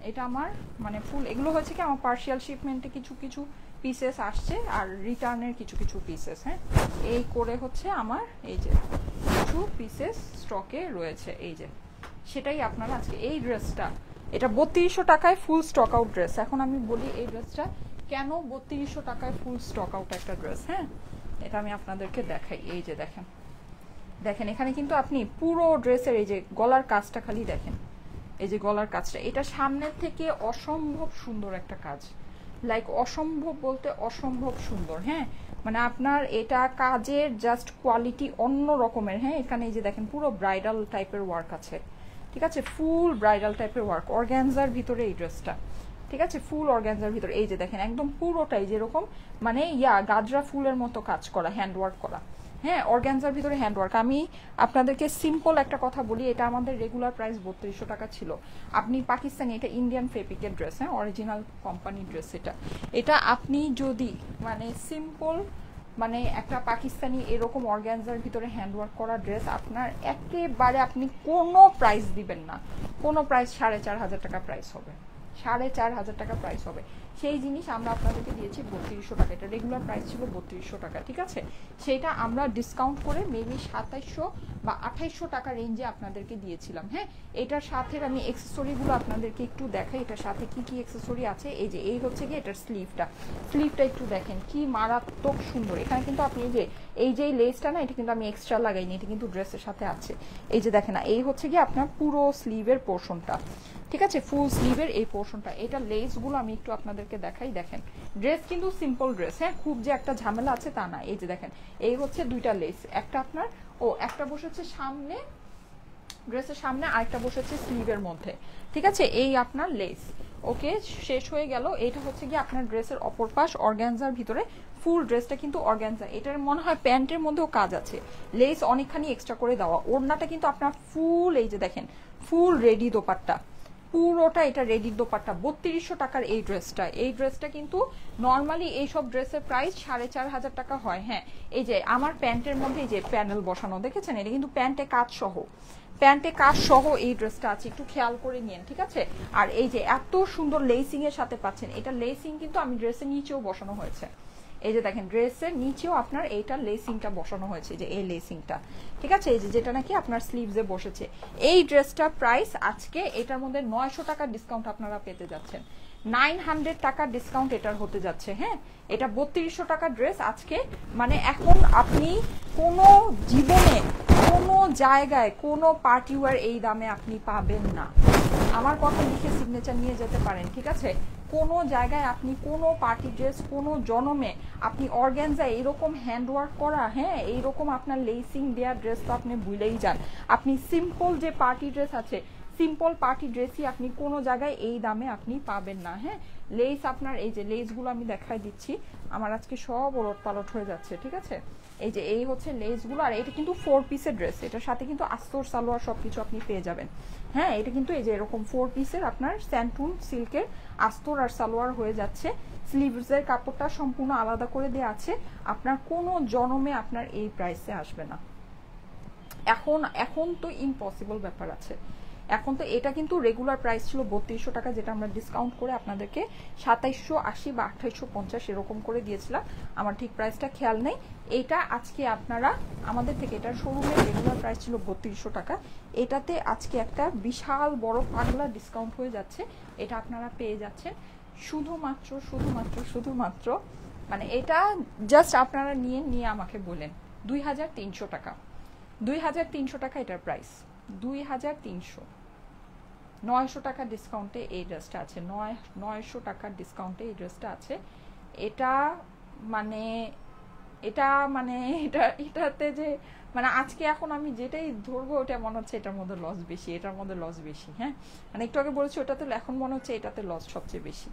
এটা আমার মানে ফুল, এগুলো হচ্ছে কি আমার পার্শিয়াল শিপমেন্টে কিছু কিছু পিসেস আসছে আর রিটার্নের কিছু কিছু পিসেস, হ্যাঁ, এই করে হচ্ছে আমার এই যে কিছু পিসেস স্টকে রয়েছে, এই যে সেটাই আপনারা আজকে এই ড্রেসটা, এটা 3200 টাকায় ফুল স্টক আউট ড্রেস। এখন আমি বলি এই ড্রেসটা কেন 3200 টাকায় ফুল স্টক আউট একটা ড্রেস, হ্যাঁ, এটা আমি আপনাদেরকে দেখাই। এই যে দেখেন এখানে কিন্তু আপনি পুরো ড্রেসের এই যে গলার কাজটা খালি দেখেন, এই যে গলার কাজটা, এটা সামনের থেকে অসম্ভব সুন্দর একটা কাজ, লাইক অসম্ভব বলতে অসম্ভব সুন্দর, হ্যাঁ, মানে আপনার এটা কাজের জাস্ট কোয়ালিটি অন্য রকমের, হ্যাঁ। এখানে এই যে দেখেন পুরো ব্রাইডাল টাইপের ওয়ার্ক আছে, ঠিক আছে, ফুল ব্রাইডাল টাইপের ওয়ার্ক অর্গানজার ভিতরে এই ড্রেসটা, ঠিক আছে, ফুল অর্গানজার ভিতরে। এই যে দেখেন একদম পুরোটাই যেরকম মানে গাজরা ফুলের মতো কাজ করা, হ্যান্ড ওয়ার্ক করা, হ্যাঁ, অর্গানজার ভিতরে হ্যান্ড ওয়ার্ক। আমি আপনাদেরকে সিম্পল একটা কথা বলি, এটা আমাদের রেগুলার প্রাইস 3200 টাকা ছিল। আপনি পাকিস্তানি, এটা ইন্ডিয়ান ফেব্রিকের ড্রেস, হ্যাঁ, অরিজিনাল কোম্পানি ড্রেস। এটা আপনি যদি মানে সিম্পল মানে একটা পাকিস্তানি এরকম অর্গানজার ভিতরে হ্যান্ড ওয়ার্ক করা ড্রেস, আপনার একেবারে আপনি কোনো প্রাইস দিবেন না, কোনো প্রাইস 4500 টাকা প্রাইস হবে, 4,500 টাকা প্রাইস হবে। সেই জিনিস আমরা আপনাদেরকে দিয়েছি 3200 টাকা, এটা রেগুলার প্রাইস ছিল 3200 টাকা, ঠিক আছে? সেটা আমরা ডিসকাউন্ট করে মেবি 2700 বা 2800 টাকা রেঞ্জে আপনাদেরকে দিয়েছিলাম। হ্যাঁ, এটার সাথে আমি অ্যাক্সেসরিগুলো আপনাদেরকে একটু দেখাই, এটার সাথে কি কি অ্যাক্সেসরি আছে। এই যে এই হচ্ছে কি এটার স্লিভটা একটু দেখেন কি মারাত্মক সুন্দর। এখানে কিন্তু আপনি এই যে লেসটা না, এটা কিন্তু আমি এক্সট্রা লাগাইনি, এটা কিন্তু ড্রেসের সাথে আছে। এই যে দেখেন না, এই হচ্ছে কি আপনার পুরো স্লিভের পোর্শনটা, ঠিক আছে? ফুল স্লিভের এই পোর্শনটা। এটা লেসগুলো আমি একটু আপনাদেরকে দেখাই। দেখেন ড্রেস কিন্তু সিম্পল ড্রেস, হ্যাঁ, খুব যে একটা ঝামেলা আছে তা না। এই যে দেখেন এই হচ্ছে দুইটা লেস, একটা আপনার একটা বসেছে সামনে ড্রেসের সামনে, আরেকটা বসেছে স্লিভের মধ্যে, ঠিক আছে? এই আপনার লেস ওকে শেষ হয়ে গেল। এটা হচ্ছে কি আপনার ড্রেসের অপর পাশ অর্গানজার ভিতরে, ফুল ড্রেসটা কিন্তু অর্গানজা। এটার মনে হয় প্যান্টের মধ্যেও কাজ আছে, লেস অনেকখানি এক্সট্রা করে দেওয়া। ওড়নাটা কিন্তু আপনার ফুল, এই যে দেখেন ফুল রেডি দোপাট্টা, পুরোটা এটা রেডি দোপাট্টা। 3200 টাকার এই ড্রেসটা কিন্তু নর্মালি এইসব ড্রেসের প্রাইস 4500 টাকা হয়। হ্যাঁ, এই যে আমার প্যান্টের মধ্যে এই যে প্যানেল বসানো দেখেছেন, এটা কিন্তু প্যান্টে কাজ সহ এই ড্রেসটা আছে, একটু খেয়াল করে নিন, ঠিক আছে? আর এই যে এত সুন্দর লেসিং এর সাথে পাচ্ছেন, এটা লেসিং কিন্তু আমি ড্রেসের নিচেও বসানো হয়েছে। এই যে দেখেন ড্রেসের নিচেও আপনার এইটা লেসিংটা বসানো হয়েছে, যে এই লেসিংটা, ঠিক আছে? এই যে যেটা নাকি আপনার স্লিভসে বসেছে। এই ড্রেসটার প্রাইস আজকে এটার মধ্যে 900 টাকার ডিসকাউন্ট আপনারা পেতে যাচ্ছেন, 900 টাকার ডিসকাউন্ট এটার হতে যাচ্ছে। হ্যাঁ, এটা 3200 টাকার ড্রেস আজকে, মানে এখন আপনি কোনো জীবনে কোনো জায়গায় কোনো পার্টি ওয়্যার এই দামে আপনি পাবেন না। আমার কথা লিখে সিগনেচার নিয়ে যেতে পারেন, ঠিক আছে? কোনো জায়গায় আপনি কোনো পার্টি ড্রেস কোনো জনমে আপনি অর্গানজা এরকম হ্যান্ডওয়ার্ক করা, হ্যাঁ, এইরকম আপনার লেসিং দেওয়ার ড্রেস তো আপনি ভুলেই যান। আপনি সিম্পল যে পার্টি ড্রেস আছে, সিম্পল পার্টি ড্রেসই আপনি কোনো জায়গায় এই দামে আপনি পাবেন না। হ্যাঁ, লেস আপনার এই যে লেসগুলো আমি দেখাই দিচ্ছি, আমার আজকে সব ওলট পালট হয়ে যাচ্ছে, ঠিক আছে? এই যে এই হচ্ছে লেসগুলো, আর এটা কিন্তু 4 পিসের ড্রেস, এটার সাথে কিন্তু আস্তর সালোয়ার সবকিছু আপনি পেয়ে যাবেন। হ্যাঁ, এটা কিন্তু এই যে এরকম 4 পিসের আপনার স্যান্টুন সিল্কের আস্তর আর সালোয়ার হয়ে যাচ্ছে। স্লিভসের কাপড়টা সম্পূর্ণ আলাদা করে দেওয়া আছে, আপনার কোনো জনমে আপনার এই প্রাইসে আসবে না। এখন তো ইম্পসিবল ব্যাপার আছে। এখন তো এটা কিন্তু রেগুলার প্রাইস ছিল 3200 টাকা, যেটা আমরা ডিসকাউন্ট করে আপনাদেরকে 2780 বা 2850 এরকম করে দিয়েছিলাম, আমার ঠিক প্রাইসটা খেয়াল নেই। এইটা আজকে আপনারা আমাদের থেকে, এটার শোরুমের রেগুলার প্রাইস ছিল 3200 টাকা, এটাতে আজকে একটা বিশাল বড় পাগলা ডিসকাউন্ট হয়ে যাচ্ছে। এটা আপনারা পেয়ে যাচ্ছেন শুধুমাত্র মানে এটা জাস্ট আপনারা নিয়ে আমাকে বলেন 2300 টাকা, 2300 টাকা এটার প্রাইস, 2300। 900 টাকার ডিসকাউন্টে এই ড্রেসটা আছে, 900 টাকার ডিসকাউন্টে এই ড্রেসটা আছে। এটা মানে এটাতে যে মানে আজকে এখন আমি যেটাই ধরবো ওটা মনে হচ্ছে এটার মধ্যে লস বেশি, এটার মধ্যে লস বেশি। হ্যাঁ, মানে একটু আগে বলেছি ওটাতে, এখন মনে হচ্ছে এটাতে লস সবচেয়ে বেশি।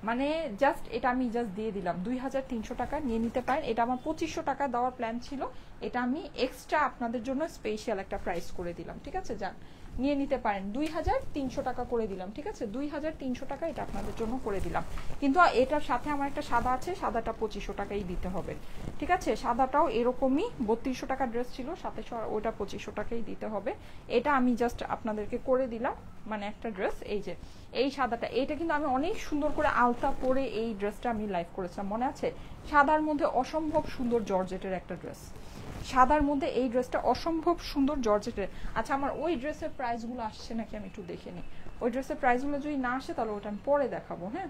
মানে জাস্ট এটা আমি জাস্ট দিয়ে দিলাম 2300 টাকা, নিয়ে নিতে পারেন। এটা আমার 2500 টাকা দেওয়ার প্ল্যান ছিল, এটা আমি এক্সট্রা আপনাদের জন্য স্পেশাল একটা প্রাইস করে দিলাম, ঠিক আছে? যান নিয়ে নিতে পারেন, 2300 টাকা করে দিলাম, ঠিক আছে? 2300 টাকা এটা আপনাদের জন্য করে দিলাম। কিন্তু এটার সাথে আমার একটা সাদা আছে, সাদাটা 2500 টাকাই দিতে হবে, ঠিক আছে? সাদাটাও এরকমই 3200 টাকা ড্রেস ছিল, সাথে ওটা 2500 টাকাই দিতে হবে। এটা আমি জাস্ট আপনাদেরকে করে দিলাম, মানে একটা ড্রেস। এই যে এই সাদাটা, এইটা কিন্তু আমি অনেক সুন্দর করে আলতা পরে এই ড্রেসটা আমি লাইভ করেছিলাম, মনে আছে? সাদার মধ্যে অসম্ভব সুন্দর জর্জেটের একটা ড্রেস, সাদার মধ্যে এই ড্রেসটা অসম্ভব সুন্দর জর্জেটের। আচ্ছা, আমার ওই ড্রেসের প্রাইসগুলো আসছে নাকি আমি একটু দেখে নিই। ওই ড্রেসের প্রাইসগুলো যদি না আসে তাহলে ওটা আমি পরে দেখাবো। হ্যাঁ,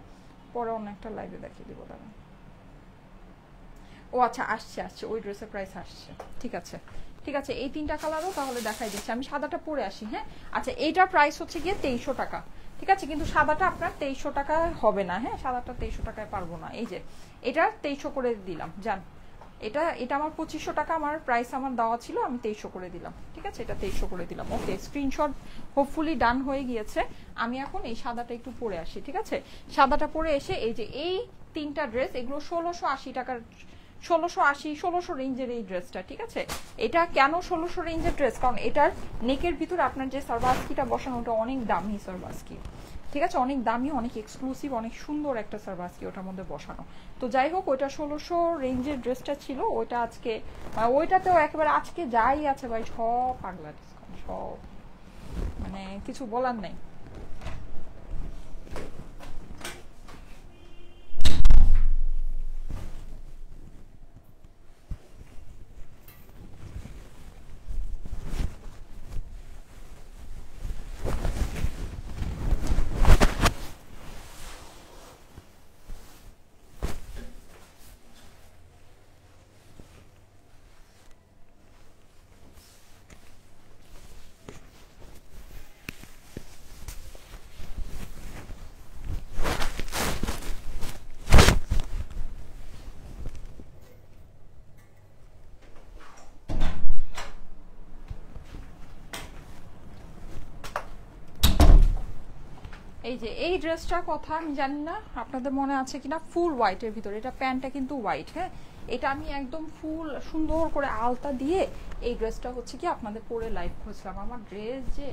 পরে অন্য একটা লাইভে দেখিয়ে দেবো তারা। ও আচ্ছা, আসছে ওই ড্রেসের প্রাইস আসছে, ঠিক আছে। এই 3টা কালারও তাহলে দেখাই দিচ্ছি, আমি সাদাটা পরে আসি। হ্যাঁ, আচ্ছা, এইটার প্রাইস হচ্ছে গিয়ে 2300 টাকা, ঠিক আছে? কিন্তু সাদাটা আপনার 2300 টাকা হবে না। হ্যাঁ, সাদাটা 2300 টাকায় পারবো না। এই যে এটা 2300 করে দিলাম, যান। এটা আমার 2500 টাকা আমার প্রাইস আমার দেওয়া ছিল, আমি 2300 করে দিলাম, ঠিক আছে? এটা 2300 করে দিলাম। ওকে, স্ক্রিনশট হোপফুলি ডান হয়ে গিয়েছে। আমি এখন এই সাদাটা একটু পরে আসি, ঠিক আছে? সাদাটা পরে এসে এই যে এই 3টা ড্রেস, এগুলো 1680 টাকার, 1680-1600 রেঞ্জের এই ড্রেসটা, ঠিক আছে? এটা কেন 1600 রেঞ্জের ড্রেস? কারণ এটার নেকের ভিতরে আপনার যে সারবাস্কিটা বসানো ওটা অনেক দামি সারবাস্কি, ঠিক আছে? অনেক দামি, অনেক এক্সক্লুসিভ, অনেক সুন্দর একটা সারবাস্কি ওটার মধ্যে বসানো। তো যাই হোক, ওইটা 1600 রেঞ্জের ড্রেসটা ছিল, ওইটা আজকে ওইটাতেও একেবারে আজকে যাই আছে ভাই সব পাগলা ডিসকাউন্ট, সব, মানে কিছু বলার নেই। এই যে এই ড্রেসটার কথা আমি জানি না আপনাদের মনে আছে কিনা, ফুল হোয়াইটের ভিতরে, এটা প্যান্টটা কিন্তু হোয়াইট, হ্যাঁ এটা আমি একদম ফুল সুন্দর করে আলতা দিয়ে এই ড্রেসটা হচ্ছে কি আপনাদের পরে লাইভ করেছিলাম। আমার ড্রেস যে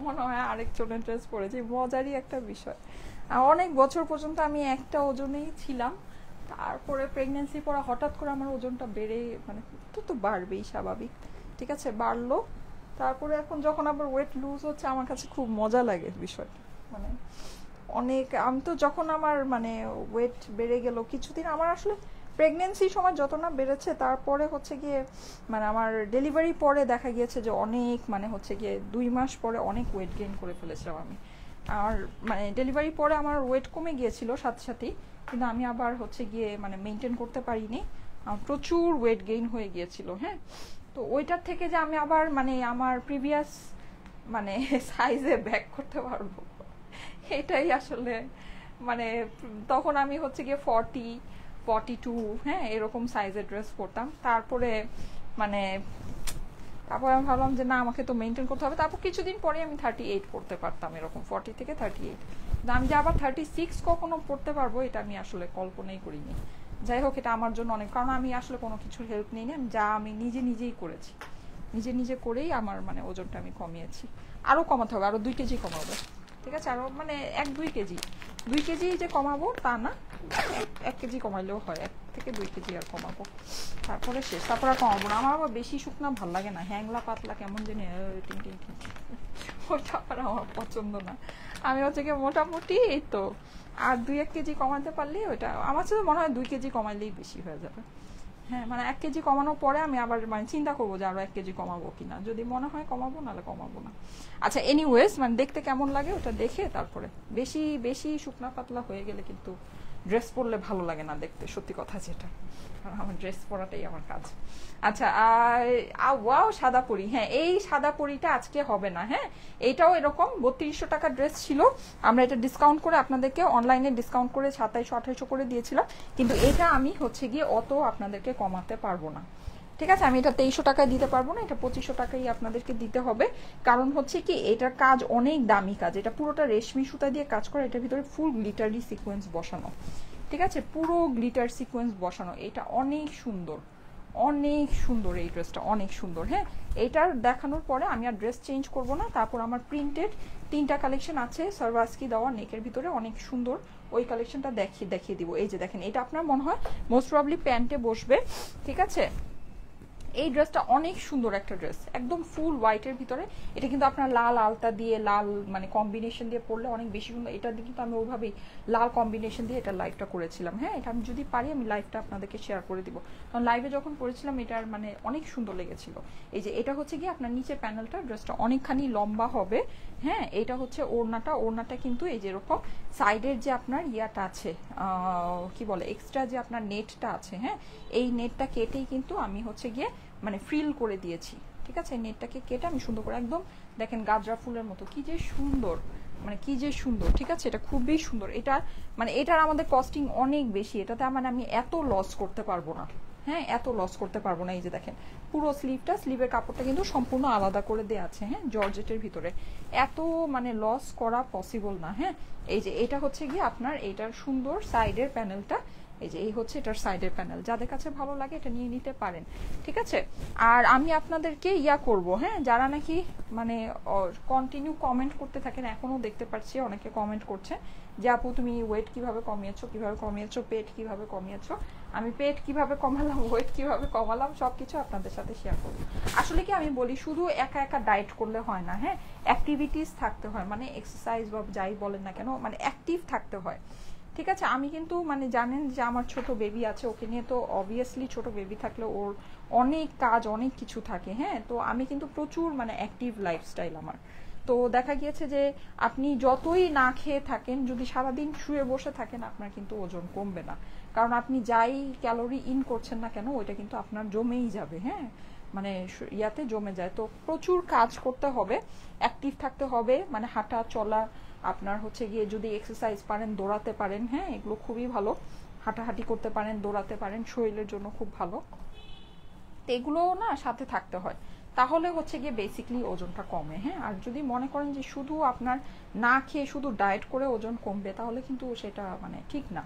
মনে হয় আরেকজনের ড্রেস পরেছি, মজারই একটা বিষয়। অনেক বছর পর্যন্ত আমি একটা ওজনেই ছিলাম, তারপরে প্রেগনেন্সি পরে হঠাৎ করে আমার ওজনটা বেড়ে, মানে তো বাড়বেই স্বাভাবিক, ঠিক আছে বাড়লো। তারপরে এখন যখন আবার ওয়েট লুজ হচ্ছে আমার কাছে খুব মজা লাগে বিষয়টা, মানে অনেক আমি তো যখন আমার মানে ওয়েট বেড়ে গেল কিছুদিন, আমার আসলে প্রেগনেন্সির সময় যত না বেড়েছে, তারপরে হচ্ছে গিয়ে মানে আমার ডেলিভারি পরে দেখা গিয়েছে যে অনেক মানে হচ্ছে গিয়ে 2 মাস পরে অনেক ওয়েট গেইন করে ফেলেছিলাম আমি। আর মানে ডেলিভারি পরে আমার ওয়েট কমে গিয়েছিল সাথে সাথেই, কিন্তু আমি আবার হচ্ছে গিয়ে মানে মেনটেন করতে পারিনি, প্রচুর ওয়েট গেইন হয়ে গিয়েছিল। হ্যাঁ, তো ওইটার থেকে যে আমি আবার মানে আমার প্রিভিয়াস মানে সাইজে ব্যাক করতে পারবো, এটাই আসলে মানে তখন আমি হচ্ছে গিয়ে 42 হ্যাঁ এরকম সাইজের ড্রেস পরতাম। তারপরে মানে তারপর আমি ভাবলাম যে না আমাকে তো মেনটেন করতে হবে। তারপর কিছুদিন পরে আমি 38 পড়তে পারতাম, এরকম 40 থেকে 38। আমি যে আবার 36 কখনো পড়তে পারবো এটা আমি আসলে কল্পনাই করিনি। যাই হোক, এটা আমার জন্য অনেক, কারণ আমি আসলে কোনো কিছুর হেল্প নিইনি, আমি নিজেই করেছি, নিজে করেই আমার মানে ওজনটা আমি কমিয়েছি। আরও কমাতে হবে, আরও 2 কেজি কমাবো, ঠিক আছে, আরও মানে 1-2 কেজি, 2 কেজি যে কমাবো তা না, 1 কেজি কমাইলেও হয়, 1 থেকে 2 কেজি আর কমাবো, তারপরে শেষ, তারপর আর কমাবো না। আমার আবার বেশি শুকনা ভাল লাগে না, হ্যাংলা পাতলা কেমন জানি টিং টিং টিং, ওটা আবার আমার পছন্দ না। আমি হচ্ছে কি মোটামুটি এই তো আর 2-1 কেজি কমাতে পারলেই ওটা আমার সাথে মনে হয় 2 কেজি কমাইলেই বেশি হয়ে যাবে। হ্যাঁ মানে 1 কেজি কমানোর পরে আমি আবার মানে চিন্তা করবো যে আরো 1 কেজি কমাবো কিনা, যদি মনে হয় কমাবো, নাহলে কমাবো না। আচ্ছা এনিওয়েজ, মানে দেখতে কেমন লাগে ওটা দেখে তারপরে, বেশি শুকনা পাতলা হয়ে গেলে কিন্তু ড্রেস পরলে ভালো লাগে না দেখতে, সত্যি কথা যেটা, কারণ আমার ড্রেস পরাটাই আমার কাজ। আচ্ছা ওয়াও সাদা পরি, হ্যাঁ এই সাদা পরিটা আজকে হবে না। হ্যাঁ এইটাও এরকম 3200 টাকার ড্রেস ছিল, আমরা এটা ডিসকাউন্ট করে আপনাদেরকে অনলাইনে ডিসকাউন্ট করে 2700-2800 করে দিয়েছিলাম, কিন্তু এটা আমি হচ্ছে গিয়ে অত আপনাদেরকে কমাতে পারবো না, ঠিক আছে। আমি এটা 2300 টাকায় দিতে পারবো না, এটা 2500 টাকাই আপনাদেরকে দিতে হবে। কারণ হচ্ছে কি এটার কাজ অনেক দামি কাজ, এটা পুরোটা রেশমি সুতা দিয়ে কাজ করা, এটার ভিতরে ফুল গ্লিটারি সিকোয়েন্স বসানো, ঠিক আছে, পুরো গ্লিটার সিকোয়েন্স বসানো, এটা অনেক সুন্দর, অনেক সুন্দর, এই ড্রেসটা অনেক সুন্দর। হ্যাঁ এটার দেখানোর পরে আমি আর ড্রেস চেঞ্জ করব না। তারপর আমার প্রিন্টেড 3টা কালেকশন আছে সার্ভাসকি দেওয়া নেকের ভিতরে, অনেক সুন্দর, ওই কালেকশনটা দেখিয়ে দিব। এই যে দেখেন, এটা আপনার মনে হয় মোস্ট প্রবাবলি প্যান্টে বসবে, ঠিক আছে। এই ড্রেসটা অনেক সুন্দর একটা ড্রেস, একদম ফুল হোয়াইটের ভিতরে, এটা কিন্তু আপনার লাল আলতা দিয়ে লাল মানে কম্বিনেশন দিয়ে পরলে অনেক বেশি সুন্দর। এটা কিন্তু আমি ওইভাবেই লাল কম্বিনেশন দিয়ে এটা লাইভটা করেছিলাম। হ্যাঁ এটা আমি যদি পারি আমি লাইভটা আপনাদেরকে শেয়ার করে দিব, কারণ লাইভে যখন পরেছিলাম এটার মানে অনেক সুন্দর লেগেছিল। এই যে এটা হচ্ছে কি আপনার নিচের প্যানেলটা, ড্রেসটা অনেকখানি লম্বা হবে। হ্যাঁ এটা হচ্ছে ওড়নাটা কিন্তু এই যে এরকম সাইডের যে আপনার ইয়াটা আছে কি বলে এক্সট্রা যে আপনার নেটটা আছে, হ্যাঁ এই নেটটা কেটেই কিন্তু আমি হচ্ছে গিয়ে মানে ফ্রিল করে দিয়েছি, ঠিক আছে। নেটটাকে কেটে আমি সুন্দর করে একদম দেখেন গাজরা ফুলের মতো, কি যে সুন্দর, মানে কি যে সুন্দর, ঠিক আছে, এটা খুবই সুন্দর। এটা মানে এটার আমাদের কস্টিং অনেক বেশি, এটাতে মানে আমি এত লস করতে পারবো না, হ্যাঁ এত লস করতে পারবো না। এই যে দেখেন পুরো স্লিভের কাপড়টা কিন্তু সম্পূর্ণ আলাদা করে দেওয়া আছে, হ্যাঁ জর্জেটের ভিতরে, এত মানে লস করা পসিবল না। হ্যাঁ এই যে এটা হচ্ছে গিয়ে আপনার এইটার সুন্দর সাইডের প্যানেলটা, এই যে এই হচ্ছে এটার সাইডের প্যানেল, যাদের কাছে ভালো লাগে এটা নিয়ে নিতে পারেন, ঠিক আছে। আর আমি আপনাদেরকে ইয়া করব, হ্যাঁ যারা নাকি মানে কন্টিনিউ কমেন্ট করতে থাকেন, এখনো দেখতে পাচ্ছি অনেকে কমেন্ট করছে যে আপু তুমি ওয়েট কিভাবে কমিয়েছো, পেট কিভাবে কমিয়েছো। আমি পেট কিভাবে কমালাম, ওয়েট কিভাবে কমালাম, সবকিছু আপনাদের সাথে শেয়ার করব। আসলে কি আমি বলি, শুধু একা একা ডায়েট করলে হয় না, হ্যাঁ অ্যাক্টিভিটিস থাকতে হয়, মানে এক্সারসাইজ বা যাই বলেন না কেন, মানে অ্যাক্টিভ থাকতে হয়, ঠিক আছে। আমি কিন্তু মানে জানেন যে আমার ছোট বেবি আছে, ওকে নিয়ে তো অবভিয়াসলি ছোট বেবি থাকলে ওর অনেক কাজ অনেক কিছু থাকে। হ্যাঁ তো আমি কিন্তু প্রচুর মানে অ্যাক্টিভ লাইফস্টাইল আমার। তো দেখা গিয়েছে যে আপনি যতই না খেয়ে থাকেন, যদি সারাদিন শুয়ে বসে থাকেন, আপনার কিন্তু ওজন কমবে না, কারণ আপনি যাই ক্যালোরি ইন করছেন না কেন ওইটা কিন্তু আপনার জমেই যাবে, হ্যাঁ মানে ইয়াতে জমে যায়। তো প্রচুর কাজ করতে হবে, অ্যাক্টিভ থাকতে হবে, মানে হাঁটা চলা, আপনার হচ্ছে গিয়ে যদি এক্সারসাইজ পারেন, দৌড়াতে পারেন, হ্যাঁ এগুলো খুবই ভালো, হাঁটাহাঁটি করতে পারেন, দৌড়াতে পারেন, শরীরের জন্য খুব ভালো। তো এগুলো না সাথে থাকতে হয়, তাহলে হচ্ছে গিয়ে বেসিকলি ওজনটা কমে। হ্যাঁ, আর যদি মনে করেন যে শুধু আপনার না খেয়ে শুধু ডায়েট করে ওজন কমবে, তাহলে কিন্তু সেটা মানে ঠিক না।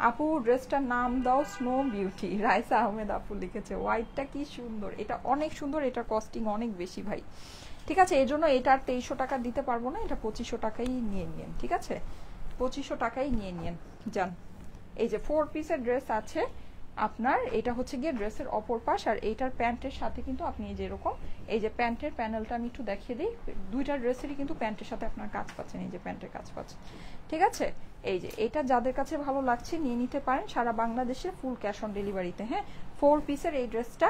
আপু ড্রেসটার নাম দাও স্নো বিউটি, রাইসা আহমেদ আপু লিখেছে। হোয়াইটটা কি সুন্দর, এটা অনেক সুন্দর, এটার কস্টিং অনেক বেশি ভাই। ঠিক আছে, এই জন্য এটা 2300 টাকা দিতে পারবো না, এটা 2500 টাকাই নিয়ে নিন। ঠিক আছে, 2500 টাকাই নিয়ে নিন যান। এই যে 4 পিসের ড্রেস আছে আপনার, এটা হচ্ছে গিয়ে ড্রেসের অপর পাশ, আর এইটার প্যান্টের সাথে কিন্তু আপনি যেরকম এই যে প্যান্টের প্যানেলটা আমি একটু দেখিয়ে দিই, দুইটা ড্রেসেরই কিন্তু প্যান্টের সাথে আপনার কাজ পাচ্ছেন, এই যে প্যান্টের কাজ পাচ্ছেন। ঠিক আছে, এই যে এটা যাদের কাছে ভালো লাগছে নিয়ে নিতে পারেন, সারা বাংলাদেশে ফুল ক্যাশ অন ডেলিভারিতে। হ্যাঁ, 4 পিসের এই ড্রেসটা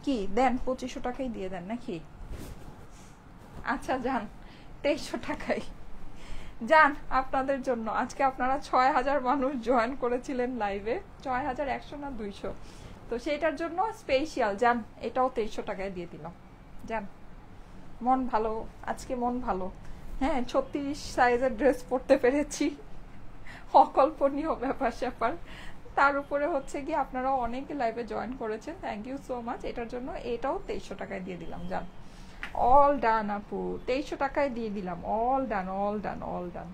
কি দেন 2500 টাকাই দিয়ে দেন নাকি? আচ্ছা যান 2300 টাকাই যান আপনাদের জন্য। আজকে আপনারা 6000 মানুষ জয়েন করেছিলেন লাইভে, 6100 না 200, তো সেটার জন্য স্পেশাল যান, এটাও 2300 টাকায় দিয়ে দিলাম যান। মন ভালো আজকে, মন ভালো। হ্যাঁ, 36 সাইজের ড্রেস পরতে পেরেছি, অকল্পনীয় ব্যাপার স্যাপার। তার উপরে হচ্ছে কি আপনারা অনেকে লাইভে জয়েন করেছেন, থ্যাংক ইউ সো মাচ। এটার জন্য এটাও 2300 টাকায় দিয়ে দিলাম যান। অল ডান আপু, 2300 টাকায় দিয়ে দিলাম, all done all done all done,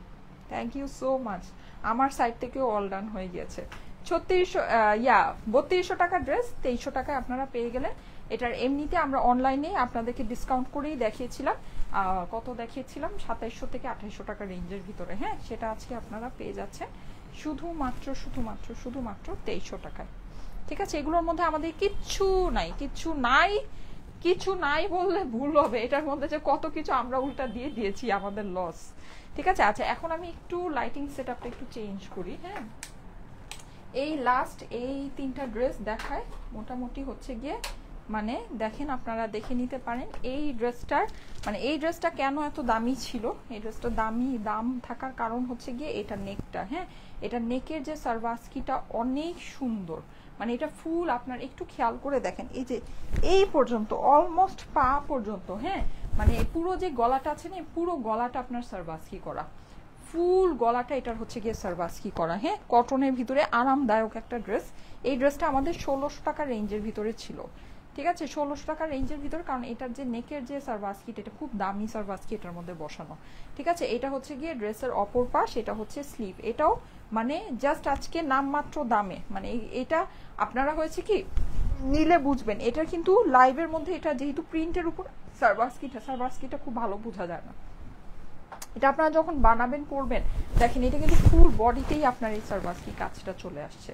thank you so much. আমার সাইড থেকেও অল ডান হয়ে গিয়েছে। 3200 টাকা ড্রেস 2300 টাকায় আপনারা পেয়ে গেলেন। এটার এমনিতে আমরা অনলাইনে আপনাদেরকে ডিসকাউন্ট করেই দেখিয়েছিলাম, কত দেখিয়েছিলাম 2700 থেকে 2800 টাকা রেঞ্জের ভিতরে। হ্যাঁ, সেটা আজকে আপনারা পেয়ে যাচ্ছেন শুধুমাত্র 2300 টাকায়। ঠিক আছে, এগুলোর মধ্যে আমাদের কিচ্ছু নাই, কিছু নাই বললে ভুল হবে, এটার মধ্যে যে কত কিছু আমরা উল্টা দিয়ে দিয়েছি, আমাদের লস। ঠিক আছে, আচ্ছা এখন আমি একটু লাইটিং সেটআপটা একটু চেঞ্জ করি। হ্যাঁ, এই লাস্ট এই 3টা ড্রেস দেখায়, মোটামুটি হচ্ছে গিয়ে মানে দেখেন আপনারা দেখে নিতে পারেন এই ড্রেসটার মানে এই ড্রেসটা কেন এত দামি ছিল। এই ড্রেসটা দাম থাকার কারণ হচ্ছে গিয়ে এটা নেকটা। হ্যাঁ, এটা নেকের যে সার্ভাস্কিটা অনেক সুন্দর, মানে এটা ফুল আপনার একটু খেয়াল করে দেখেন, এই যে এই পর্যন্ত অলমোস্ট পা পর্যন্ত। হ্যাঁ, মানে পুরো যে গলাটা আছে না, পুরো গলাটা আপনার সার্ভাস্কি করা, ফুল গলাটা এটার হচ্ছে গিয়ে সার্ভাস্কি করা। হ্যাঁ, কটনের ভিতরে আরামদায়ক একটা ড্রেস। এই ড্রেসটা আমাদের 1600 টাকা রেঞ্জের ভিতরে ছিল। ঠিক আছে, 1600 টাকা রেঞ্জের ভিতরে, কারণ এটার যে নেকের যে সার্ভাস্কিট, এটা খুব দামি সার্ভাস্কি এটার মধ্যে বসানো। ঠিক আছে, এটা হচ্ছে গিয়ে ড্রেসের অপর পাশ, এটা হচ্ছে স্লিভ। এটাও মানে জাস্ট আজকে নামমাত্র দামে, মানে এটা আপনারা হয়েছে কি নিলে বুঝবেন। এটার কিন্তু লাইভের মধ্যে এটা যেহেতু প্রিন্টের উপর সার্ভাস্কিটা খুব ভালো বোঝা যায় না। এটা আপনারা যখন বানাবেন পরবেন দেখেন, এটা কিন্তু ফুল বডিতেই আপনার এই সার্ভাস্কি কাজটা চলে আসছে,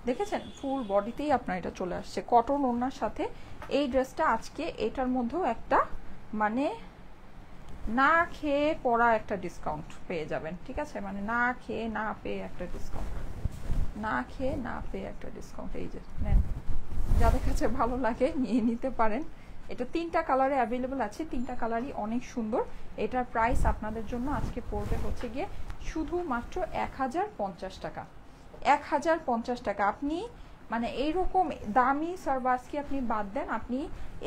দেখেছেন ফুল বডিতেই আপনার এটা চলে আসছে কটন ওড়নার সাথে। এই ড্রেসটা আজকে এটার মধ্যেও একটা মানে না খেয়ে পরা একটা ডিসকাউন্ট পেয়ে যাবেন। ঠিক আছে, মানে না খেয়ে না পেয়ে একটা ডিসকাউন্ট, না খেয়ে না পেয়ে একটা ডিসকাউন্ট। এই যে নেন, যাদের কাছে ভালো লাগে নিয়ে নিতে পারেন। এটা 3টা কালারে অ্যাভেলেবল আছে, 3টা কালারই অনেক সুন্দর। এটার প্রাইস আপনাদের জন্য আজকে পড়বে হচ্ছে গিয়ে শুধুমাত্র 1050 টাকা। 1050 টাকা। আপনি মানে এইরকম দামি সার্ভাসকি আপনি বাদ দেন, আপনি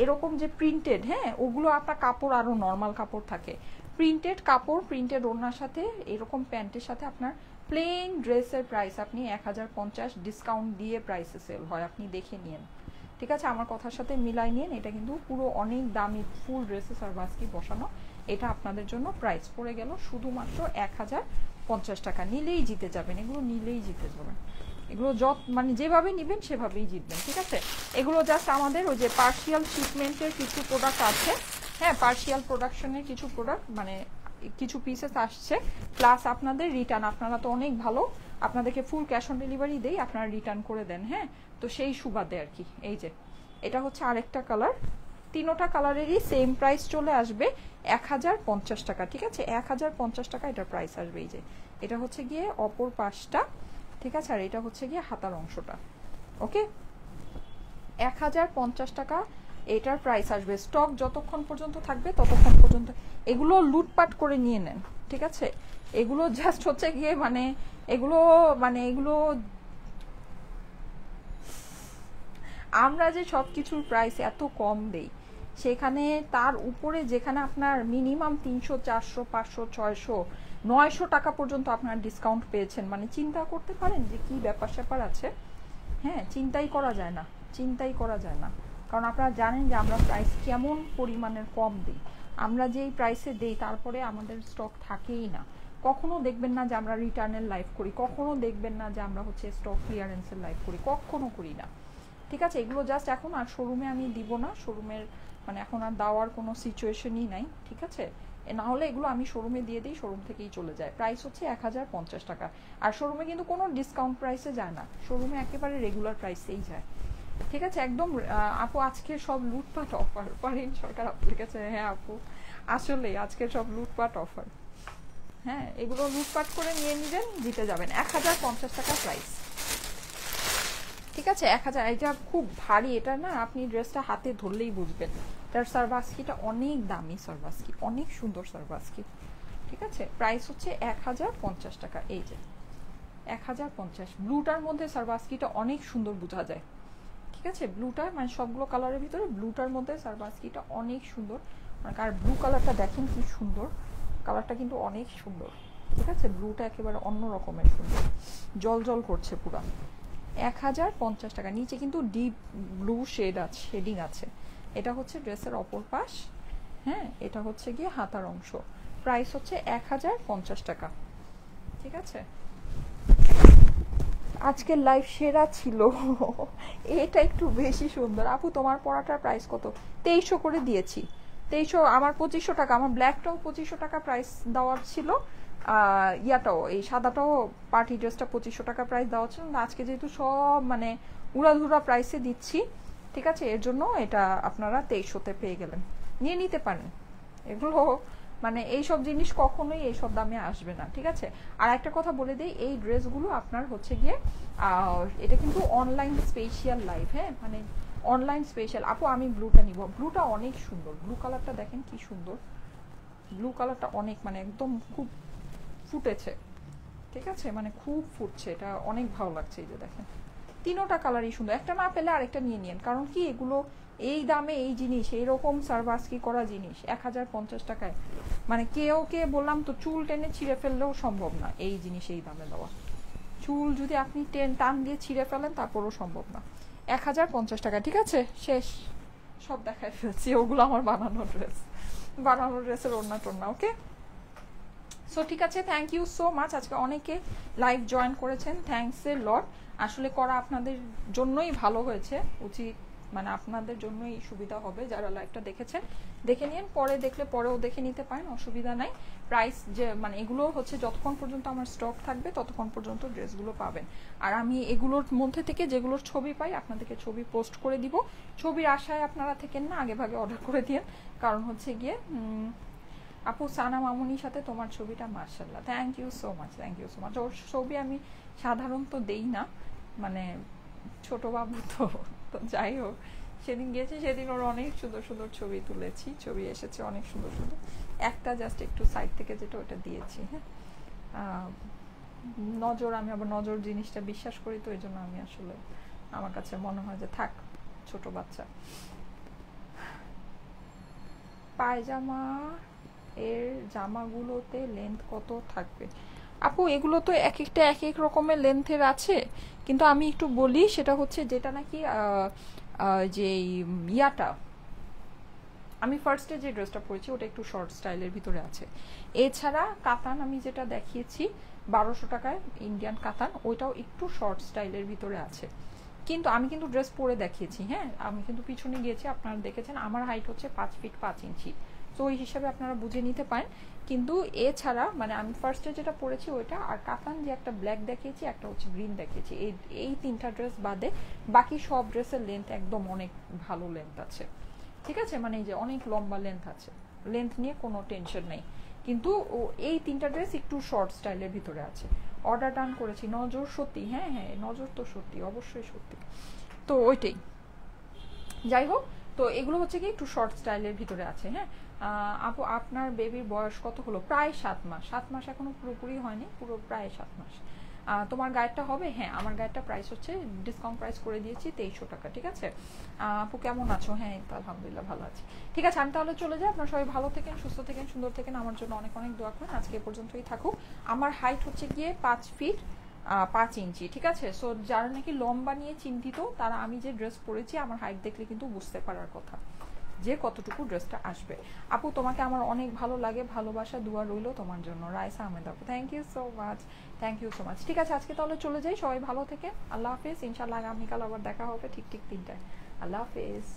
এরকম যে প্রিন্টেড, হ্যাঁ ওগুলো আপনার কাপড় আরো নর্মাল কাপড় থাকে, প্রিন্টেড কাপড় প্রিন্টেড ওড়নার সাথে এরকম প্যান্টের সাথে আপনার প্লেন ড্রেসের প্রাইস আপনি 1050 ডিসকাউন্ট দিয়ে প্রাইসে সেল হয়, আপনি দেখে নিন। ঠিক আছে, আমার কথার সাথে মিলাই নিন। এটা কিন্তু পুরো অনেক দামি ফুল ড্রেসে সার্ভাসকি বসানো। এটা আপনাদের জন্য প্রাইস পড়ে গেল শুধুমাত্র 1050 টাকা। নিলেই জিতে যাবেন, এগুলো নিলেই জিতে যাবেন, এগুলো মানে যেভাবে নিবেন সেভাবেই জিতবেন। ঠিক আছে, এগুলো জাস্ট আমাদের ওই যে পার্সিয়াল শিপমেন্টের কিছু প্রোডাক্ট আছে। হ্যাঁ, পার্সিয়াল প্রোডাকশনের কিছু প্রোডাক্ট মানে কিছু পিসেস আসছে, প্লাস আপনাদের রিটার্ন। আপনারা তো অনেক ভালো, আপনাদেরকে ফুল ক্যাশ অন ডেলিভারি দেই, আপনারা রিটার্ন করে দেন। হ্যাঁ, তো সেই সুবাদে আর কি। এই যে এটা হচ্ছে আরেকটা কালার, 3টা কালারেরই সেম প্রাইস চলে আসবে 1050 টাকা। ঠিক আছে, 1050 টাকা এটার প্রাইস আসবে। এই যে এটা হচ্ছে গিয়ে অপর পাশটা, ঠিক আছে, আর এটা হচ্ছে গিয়ে হাতার অংশটা। ওকে, 1050 টাকা এটার প্রাইস আসবে। স্টক যতক্ষণ পর্যন্ত থাকবে ততক্ষণ পর্যন্ত এগুলো লুটপাট করে নিয়ে নেন। ঠিক আছে, এগুলো জাস্ট হচ্ছে গিয়ে মানে এগুলো আমরা যে সব কিছুর প্রাইস এত কম দেই, সেখানে তার উপরে যেখানে আপনার মিনিমাম 300 400 500 600 900 টাকা পর্যন্ত আপনার ডিসকাউন্ট পেয়েছেন, মানে চিন্তা করতে পারেন যে কি ব্যাপার স্যাপার আছে। হ্যাঁ, চিন্তাই করা যায় না। কারণ আপনারা জানেন যে আমরা প্রাইস কেমন পরিমাণের কম দিই। আমরা যেই প্রাইসে দেই তারপরে আমাদের স্টক থাকেই না। কখনো দেখবেন না যে আমরা রিটার্নের লাইভ করি, কখনো দেখবেন না যে আমরা হচ্ছে স্টক ক্লিয়ারেন্সের লাইভ করি, কখনো করি না। ঠিক আছে, এগুলো জাস্ট এখন আর শোরুমে আমি দিব না, শোরুমের মানে এখন আর দেওয়ার কোনো সিচুয়েশনই নাই। ঠিক আছে, না হলে এগুলো আমি শোরুমে দিয়ে দিই, শোরুম থেকেই চলে যায়। প্রাইস হচ্ছে 1050 টাকা। আর শোরুমে কিন্তু কোনো ডিসকাউন্ট প্রাইসে যায় না, শোরুমে একেবারে রেগুলার প্রাইসেই যায়। ঠিক আছে, একদম। আপু আজকে সব লুটপাট অফার, পারিন সরকার আপু লিখেছে। হ্যাঁ আপু, আসলে আজকে সব লুটপাট অফার। হ্যাঁ, এগুলো লুটপাট করে নিয়ে নেবেন, জিতে যাবেন। 1050 টাকা প্রাইস। ঠিক আছে, 1000। এটা খুব ভারী, এটা না আপনি ড্রেসটা হাতে ধরলেই বুঝবেন। এটার সারবাস্কিটা অনেক দামি সারবাস্কি, অনেক সুন্দর সারবাস্কি। ঠিক আছে, প্রাইস হচ্ছে 1050 টাকা। এই যে 1050। ব্লুটার মধ্যে সারবাস্কিটা অনেক সুন্দর বোঝা যায়। ঠিক আছে, ব্লুটা মানে সবগুলো কালারের ভিতরে ব্লুটার মধ্যে সারবাস্কিটা অনেক সুন্দর। আর ব্লু কালারটা দেখেন কি সুন্দর, কালারটা কিন্তু অনেক সুন্দর। ঠিক আছে, ব্লুটা একেবারে অন্য রকমের সুন্দর, জল জল করছে পুরা। 1050 টাকা। নিচে কিন্তু ডিপ ব্লু শেড আছে, শেডিং আছে। এটা হচ্ছে ড্রেসের অপর পাশ। হ্যাঁ, এটা হচ্ছে গিয়ে হাতার অংশ। প্রাইস হচ্ছে 1050 টাকা। ঠিক আছে, আজকের লাইভ সেরা ছিল। এটা একটু বেশি সুন্দর। আপু তোমার পরাটার প্রাইস কত? 2300 করে দিয়েছি। 2300, আমার 2500 টাকা। আমার ব্ল্যাকটাও 2500 টাকা প্রাইস দেওয়ার ছিল, ইয়াটাও এই সাদাটাও পার্টি ড্রেসটা 2500 টাকা প্রাইস দেওয়া ছিল। আজকে যেহেতু সব মানে উড়াধুরা প্রাইসে দিচ্ছি, ঠিক আছে, এর জন্য এটা আপনারা 2300-তে পেয়ে গেলেন, নিয়ে নিতে পারেন। এগুলো মানে এইসব জিনিস কখনোই এইসব দামে আসবে না। ঠিক আছে, আর একটা কথা বলে দিই, এই ড্রেসগুলো আপনার হচ্ছে গিয়ে এটা কিন্তু অনলাইন স্পেশাল লাইভ। হ্যাঁ, মানে অনলাইন স্পেশাল। আপু আমি ব্লুটা নিব। ব্লুটা অনেক সুন্দর, ব্লু কালারটা দেখেন কি সুন্দর। ব্লু কালারটা অনেক মানে একদম খুব ফুটেছে। ঠিক আছে, মানে খুব ফুটছে, এটা অনেক ভালো লাগছে। এই যে দেখেন, তিনোটা কালারই সুন্দর। একটা না পেলে আরেকটা নিয়ে নিন, কারণ কি এগুলো এই দামে এই জিনিস, এইরকম সারবাস্কি করা জিনিস 1050 টাকায়, মানে কেউ কে বললাম তো চুল টেনে ছিঁড়ে ফেললেও সম্ভব না এই জিনিস এই দামে দেওয়া। চুল যদি আপনি টান দিয়ে ছিঁড়ে ফেলেন তারপরও সম্ভব না। 1050 টাকা। ঠিক আছে, শেষ, সব দেখায় ফেলছি। ওগুলো আমার বানানো ড্রেস, বানানো ড্রেসের ওড়না টোড়না। ওকে, সো ঠিক আছে, থ্যাংক ইউ সো মাচ। আজকে অনেকে লাইভ জয়েন করেছেন, থ্যাংকস এ লট। আসলে করা আপনাদের জন্যই ভালো হয়েছে, উচিত মানে আপনাদের জন্যই সুবিধা হবে। যারা লাইভটা দেখেছেন দেখে নিন, পরে দেখলে পরেও দেখে নিতে পারেন, অসুবিধা নাই। প্রাইস যে মানে এগুলো হচ্ছে যতক্ষণ পর্যন্ত আমার স্টক থাকবে ততক্ষণ পর্যন্ত ড্রেসগুলো পাবেন। আর আমি এগুলোর মধ্যে থেকে যেগুলোর ছবি পাই আপনাদেরকে ছবি পোস্ট করে দিব। ছবির আশায় আপনারা থেকেন না, আগে ভাগে অর্ডার করে দিন। কারণ হচ্ছে গিয়ে আপু সানা মামুনির সাথে তোমার ছবিটা মার্শাল্লাহ, thank you so much, thank you so much. ওর ছবি আমি সাধারণত দেই না, মানে ছোট বাবু তো, তো যাই হোক, সেদিন গিয়েছি, সেদিন ওর অনেক সুন্দর সুন্দর ছবি তুলেছি, ছবি এসেছে অনেক সুন্দর সুন্দর। একটা জাস্ট একটু সাইড থেকে যেটা ওটা দিয়েছি। হ্যাঁ, নজর, আমি আবার নজর জিনিসটা বিশ্বাস করি, তো এই জন্য আমি আসলে আমার কাছে মনে হয় যে থাক, ছোট বাচ্চা। পায়জামা এর জামাগুলোতে লেন্থ কত থাকবে? আপু এগুলো তো এক একটা এক এক রকমের লেন্থের আছে, কিন্তু আমি একটু বলি, সেটা হচ্ছে যেটা নাকি যে ইয়াটা আমি ফার্স্টে যে ড্রেসটা পরেছি ওটা একটু শর্ট স্টাইলের ভিতরে আছে। এছাড়া কাতান আমি যেটা দেখিয়েছি 1200 টাকায় ইন্ডিয়ান কাতান, ওইটাও একটু শর্ট স্টাইলের ভিতরে আছে। কিন্তু আমি কিন্তু ড্রেস পরে দেখিয়েছি। হ্যাঁ, আমি কিন্তু পিছনে গিয়েছি, আপনারা দেখেছেন আমার হাইট হচ্ছে 5 ফিট 5 ইঞ্চি, তো ওই হিসাবে আপনারা বুঝে নিতে পারেন। কিন্তু এছাড়া মানে আমি ফার্স্টে যেটা পরেছি ওইটা, আর কাতান যে একটা ব্ল্যাক দেখিয়েছি, একটা হচ্ছে গ্রিন দেখিয়েছি, এই তিনটা ড্রেস বাদে বাকি সব ড্রেসের লেন্থ একদম অনেক ভালো লেন্থ আছে। ঠিক আছে, মানে এই যে অনেক লম্বা লেন্থ আছে, লেন্থ নিয়ে কোনো টেনশন নেই। কিন্তু এই তিনটা ড্রেস একটু শর্ট স্টাইলের ভিতরে আছে। অর্ডার ডান করেছি, নজর সত্যি, হ্যাঁ হ্যাঁ নজর তো সত্যি, অবশ্যই সত্যি। তো ওইটাই, যাই হোক, তো এগুলো হচ্ছে কি একটু শর্ট স্টাইলের ভিতরে আছে। হ্যাঁ আপু আপনার বেবির বয়স কত হলো? প্রায় 7 মাস। 7 মাস এখনো পুরোপুরি হয়নি, পুরো প্রায় 7 মাস। তোমার গায়েরটা হবে? হ্যাঁ, আমার গায়েরটা প্রাইস হচ্ছে ডিসকাউন্ট প্রাইস করে দিয়েছি 2300 টাকা। ঠিক আছে, আপু কেমন আছো? হ্যাঁ তো আলহামদুলিল্লাহ ভালো আছি। ঠিক আছে, আমি তাহলে চলে যাই। আপনারা সবাই ভালো থেকেন, সুস্থ থেকেন, সুন্দর থেকেন, আমার জন্য অনেক অনেক দোয়া করেন। আজকে এ পর্যন্তই থাকুক। আমার হাইট হচ্ছে গিয়ে 5 ফিট 5 ইঞ্চি, ঠিক আছে। সো যারা নাকি লম্বা নিয়ে চিন্তিত তারা আমি যে ড্রেস পরেছি আমার হাইট দেখলে কিন্তু বুঝতে পারার কথা যে কতটুকু ড্রেসটা আসবে। আপু তোমাকে আমার অনেক ভালো লাগে, ভালোবাসা দোয়া রইলো তোমার জন্য। রাইসা আহমেদ আপু, thank you so much, thank you so much. ঠিক আছে, আজকে তাহলে চলে যাই, সবাই ভালো থেকে, আল্লাহ হাফেজ। ইনশাল্লাহ আগামীকাল আবার দেখা হবে ঠিক 3টায়। আল্লাহ হাফেজ।